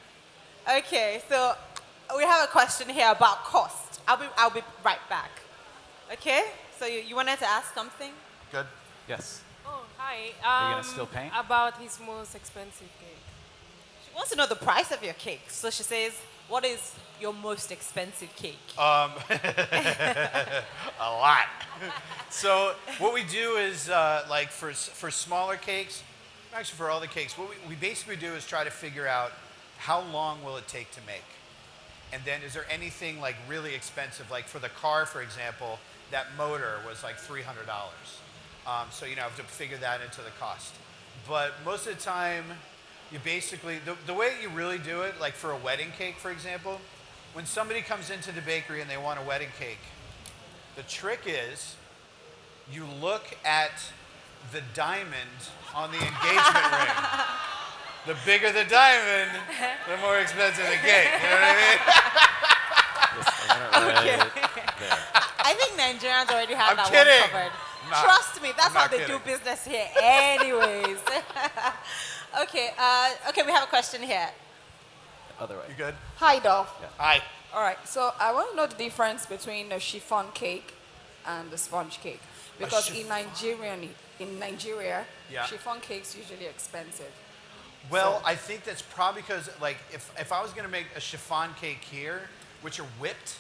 Okay, so we have a question here about cost. I'll be right back. Okay, so you wanted to ask something? Good. Yes. Oh, hi. Are you gonna still paint? About his most expensive cake. She wants to know the price of your cake. So she says, what is your most expensive cake? A lot. So what we do is like for smaller cakes, actually for all the cakes, what we basically do is try to figure out how long will it take to make. And then is there anything like really expensive, like for the car, for example, that motor was like $300. So you know, have to figure that into the cost. But most of the time, you basically, the way you really do it, like for a wedding cake, for example, when somebody comes into the bakery and they want a wedding cake, the trick is you look at the diamond on the engagement ring. The bigger the diamond, the more expensive the cake. You know what I mean? Okay. I think Nigerians already have I'm that kidding. one covered. Nah, Trust me, that's I'm how not they kidding. do business here anyways. Okay, okay, we have a question here. Other way. You good? Hi, Dolph. Hi. All right, so I want to know the difference between a chiffon cake and the sponge cake? Because in Nigeria, Yeah. chiffon cake's usually expensive. Well, So- I think that's probably because, like, if I was going to make a chiffon cake here, which are whipped,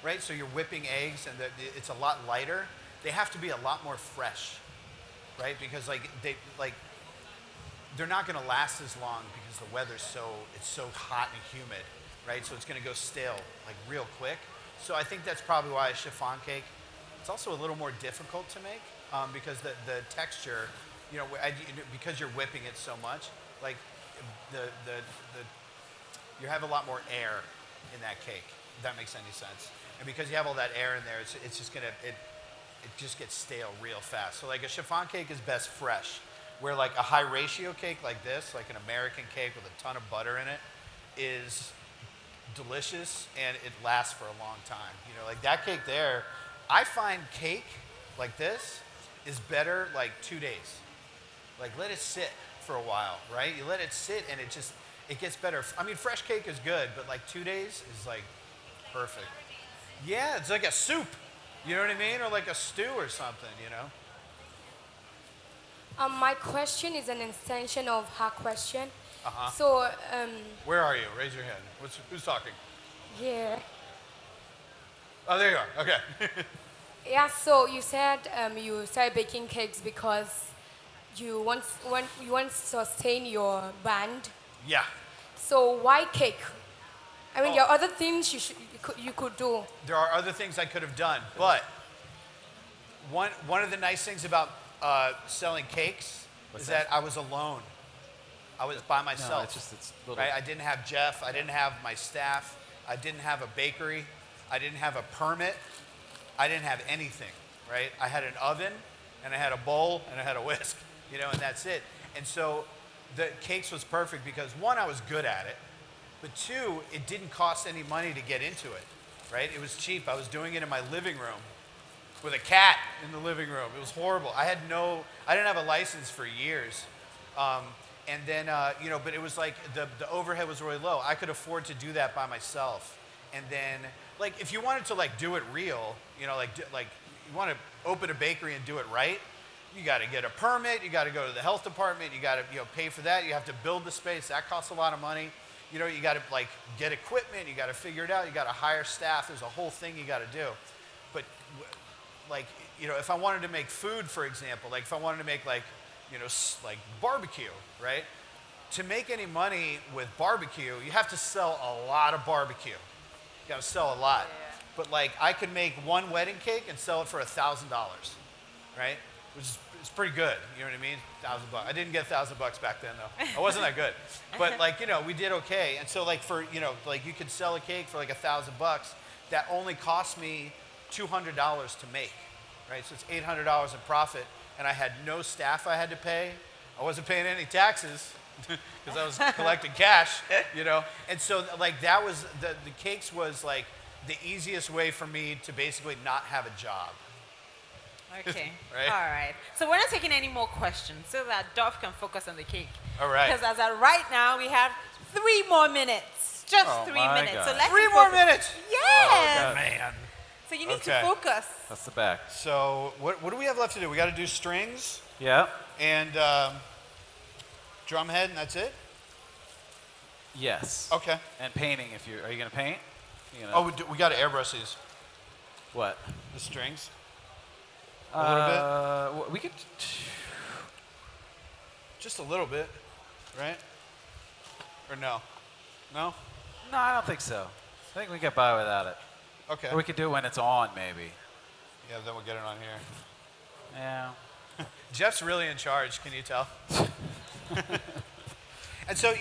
right? So you're whipping eggs, and it's a lot lighter. They have to be a lot more fresh, right? Because they're not going to last as long because the weather's so hot and humid, right? So it's going to go stale like real quick. So I think that's probably why a chiffon cake. It's also a little more difficult to make because the texture, because you're whipping it so much, like you have a lot more air in that cake. If that makes any sense. And because you have all that air in there, it's just it just gets stale real fast. So like a chiffon cake is best fresh, where like a high ratio cake like this, like an American cake with a ton of butter in it, is delicious and it lasts for a long time. Like that cake there, I find cake like this is better like 2 days. Like let it sit for a while, right? You let it sit and it gets better. I mean, fresh cake is good, but like 2 days is like perfect. Yeah, it's like a soup. You know what I mean? Or like a stew or something, My question is an extension of her question. Uh-huh. So, Where are you? Raise your hand. Who's talking? yeah. Oh, there you are. Okay. Yeah, so you said you started baking cakes because you want to sustain your band. Yeah. So why cake? I mean, Oh. there are other things you could do. There are other things I could have done, but one of the nice things about selling cakes is that I was alone. I was by myself. it's little. Right? I didn't have Jeff. I didn't have my staff. I didn't have a bakery. I didn't have a permit. I didn't have anything. Right? I had an oven, and I had a bowl, and I had a whisk. And that's it. And so the cakes was perfect because one, I was good at it, but two, it didn't cost any money to get into it. Right? It was cheap. I was doing it in my living room with a cat in the living room. It was horrible. I didn't have a license for years. And then, but it was like the overhead was really low. I could afford to do that by myself. And then, like, if you wanted to, like, do it real, like you want to open a bakery and do it right, you got to get a permit. You got to go to the health department. You got to, pay for that. You have to build the space. That costs a lot of money. You got to, like, get equipment. You got to figure it out. You got to hire staff. There's a whole thing you got to do. But, like, if I wanted to make food, for example, like if I wanted to make like barbecue, right? To make any money with barbecue, you have to sell a lot of barbecue. You got to sell a lot. Yeah. But like I could make one wedding cake and sell it for $1,000, right? Which is it's pretty good. You know what I mean? $1,000. I didn't get $1,000 back then though. I wasn't that good. But like we did okay. And so like for like you could sell a cake for like $1,000. That only cost me $200 to make, right? So it's $800 in profit, and I had no staff I had to pay. I wasn't paying any taxes because I was collecting cash, And so like that was the cakes was like the easiest way for me to basically not have a job. Okay. Right? All right. So we're not taking any more questions so that Duff can focus on the cake. All right. Because as of right now, we have 3 more minutes. Just 3 minutes. God. So let's 3 more minutes. Yes. God. Man. So you need Okay. to focus. That's the back. So what do we have left to do? We got to do strings Yeah. and drum head, and that's it. Yes. Okay. And painting. Are you gonna paint? Oh, we got to airbrush these. What? The strings. A little bit. We could. Just a little bit, right? Or no? No? No, I don't think so. I think we get by without it. Okay. Or we could do it when it's on, maybe. Yeah, then we'll get it on here. Yeah. Jeff's really in charge, can you tell? And so,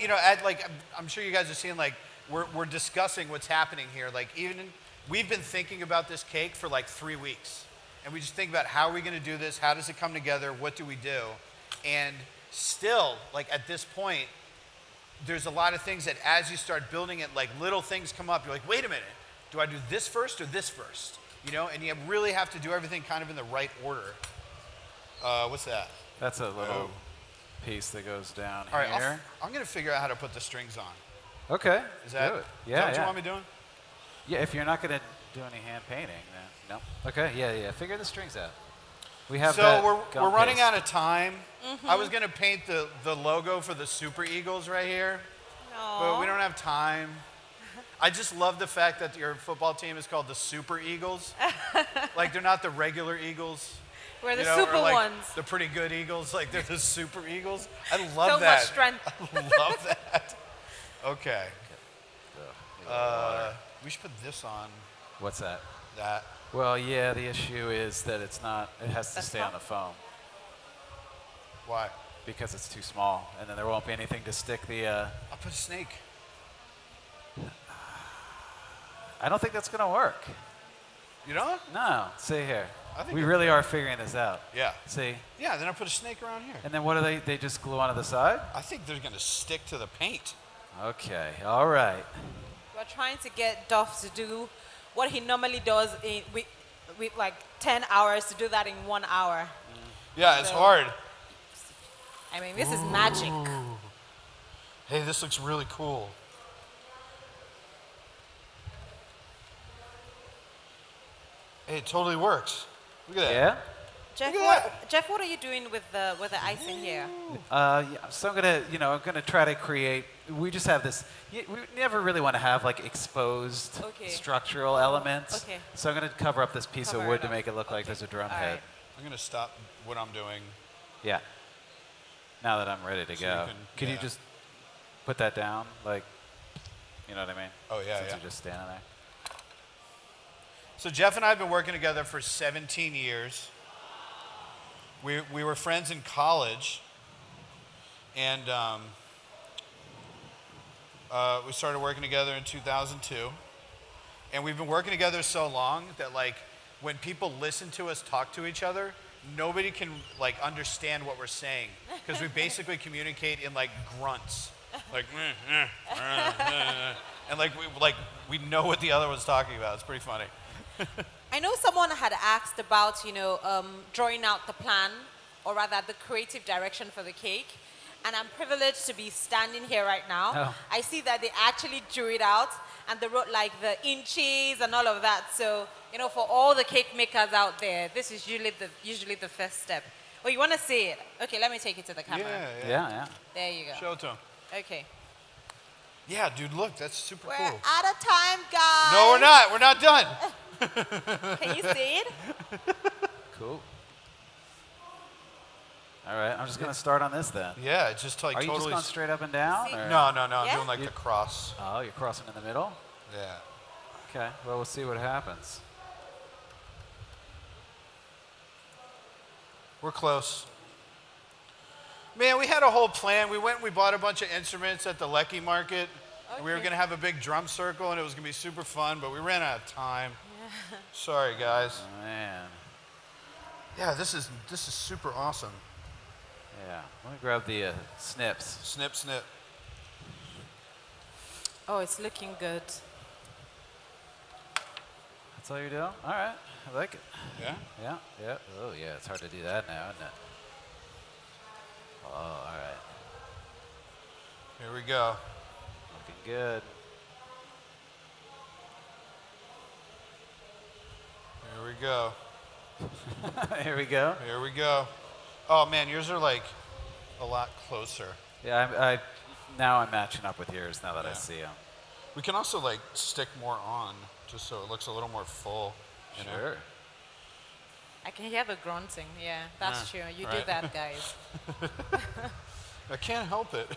I'm sure you guys are seeing, like, we're discussing what's happening here. Like, we've been thinking about this cake for like 3 weeks. And we just think about how are we going to do this? How does it come together? What do we do? And still, like, at this point, there's a lot of things that as you start building it, like, little things come up. You're like, wait a minute. Do I do this first or this first? And you really have to do everything kind of in the right order. What's that? That's a little piece that goes down All right, here. I'm going to figure out how to put the strings on. Okay. Is that do it? is that what you yeah. want me doing? Yeah, if you're not gonna do any hand painting. No. Okay. Yeah. Figure the strings out. We have. So we're running paste. out of time. I was gonna paint the logo for the Super Eagles right here, but we don't have time. I just love the fact that your football team is called the Super Eagles. Like they're not the regular Eagles. We're the super or like ones. the pretty good Eagles. Like they're the Super Eagles. I love So that. much strength. I love that. Okay. We should put this on. What's that? That. Well, yeah. The issue is that it's not. It has to stay on the foam. Why? Because it's too small, and then there won't be anything to stick the. I'll put a snake. I don't think that's gonna work. You know? No. See here. I think We it- really are figuring this out. Yeah. See. Yeah. Then I'll put a snake around here. And then what do they? They just glue onto the side? I think they're gonna stick to the paint. Okay. All right. We're trying to get Duff to do what he normally does with like 10 hours to do that in 1 hour. Yeah, it's So- hard. I mean, this is magic. Hey, this looks really cool. Hey, it totally works. Look at that. Yeah. Jeff, what are you doing with the icing here? Yeah, so I'm gonna try to create. We just have this. We never really want to have like exposed structural elements. Okay. So I'm gonna cover up this piece of Cover wood it to up. make it look like there's a drum All head. right. I'm gonna stop what I'm doing. Yeah. Now that I'm ready to So you go, can- you yeah. just put that down, like, you know what I mean? Oh, yeah, Since yeah. you're just standing there. So Jeff and I have been working together for 17 years. We were friends in college, and we started working together in 2002. And we've been working together so long that like when people listen to us talk to each other, nobody can like understand what we're saying because we basically communicate in like grunts, like and like we know what the other one's talking about. It's pretty funny. I know someone had asked about, drawing out the plan, or rather the creative direction for the cake. And I'm privileged to be standing here right now. Oh. I see that they actually drew it out, and they wrote like the inches and all of that. So, for all the cake makers out there, this is usually the first step. Oh, you want to see it? Okay, let me take it to the camera. Yeah. There you go. Show it to him. Okay. Yeah, dude, look, that's super We're cool. out of time, guys. No, we're not. We're not done. Can you see it? Cool. All right, I'm just gonna start on this then. Yeah, it's just like Are you totally. just going straight up and down? or- No. I'm Yeah? doing like the cross. Oh, you're crossing in the middle? Yeah. Okay, well, we'll see what happens. We're close. Man, we had a whole plan. We went and we bought a bunch of instruments at the Lecky Market. We were going to have a big drum circle and it was going to be super fun, but we ran out of time. Sorry, guys. Oh, man. Yeah, this is super awesome. Yeah, let me grab the snips. Snip, snip. Oh, it's looking good. That's all you're doing? All right, I like it. Yeah? Yeah. Oh, yeah, it's hard to do that now, isn't it? Oh, all right. Here we go. Looking good. Here we go. Here we go. Here we go. Oh, man, yours are like a lot closer. Yeah, now I'm matching up with yours now that I see them. We can also like stick more on just so it looks a little more full. You know? Sure. I can hear the grunting. Yeah, that's true. You do right. that, guys. I can't help it.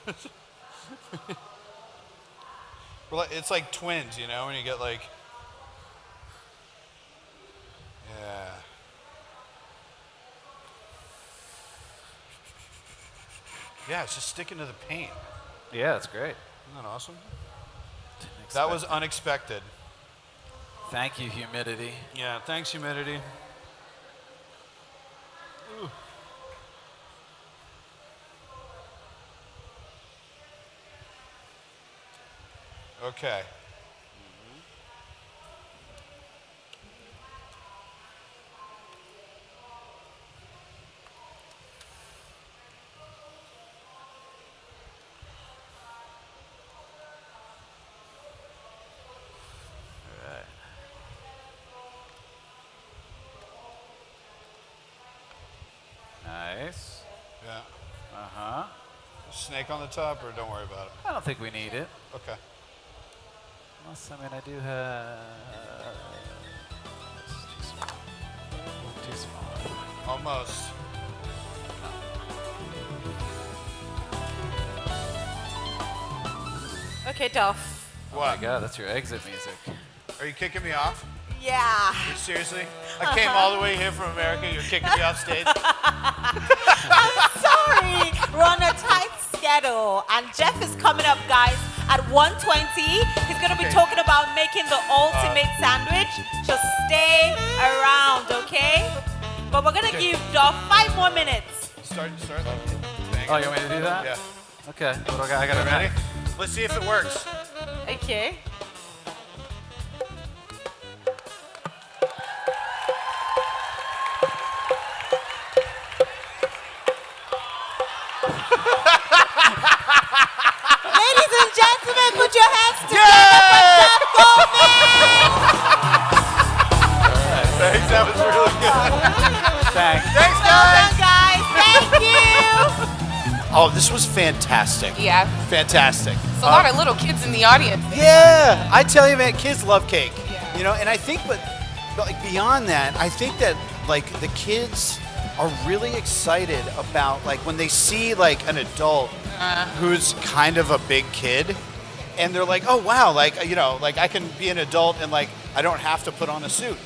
It's like twins, when you get like, yeah. Yeah, it's just sticking to the paint. Yeah, that's great. Isn't that awesome? That was unexpected. Thank you, humidity. Yeah, thanks, humidity. Ooh. Okay. Nice. Yeah. Uh-huh. Snake on the top, or don't worry about it? I don't think we need it. Okay. Unless, I mean, I do have... Too small. Almost. Okay, Duff. Oh my God, that's your exit music. Are you kicking me off? Yeah. Seriously? I came all the way here from America. You're kicking me off stage? Sorry, we're on a tight schedule, and Jeff is coming up, guys, at 1:20. He's going to be talking about making the ultimate sandwich. Just stay around, okay? But we're going to give Duff 5 more minutes. Start. Oh, you want me to do that? Yeah. Okay. What do I got to Ready? Let's see if it works. Okay. Ladies and gentlemen, put your hands together for Duff Goldman! Thanks, that was really good. Thanks. Thanks, Well guys. done, guys. Thank you. Oh, this was fantastic. Yeah. Fantastic. There's a lot of little kids in the audience. Yeah, I tell you, man, kids love cake. You know, and I think, but like beyond that, I think that like the kids are really excited about like when they see like an adult who's kind of a big kid, and they're like, oh wow, like you know, like I can be an adult and like I don't have to put on a suit.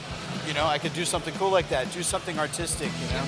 You know, I could do something cool like that, do something artistic. You know.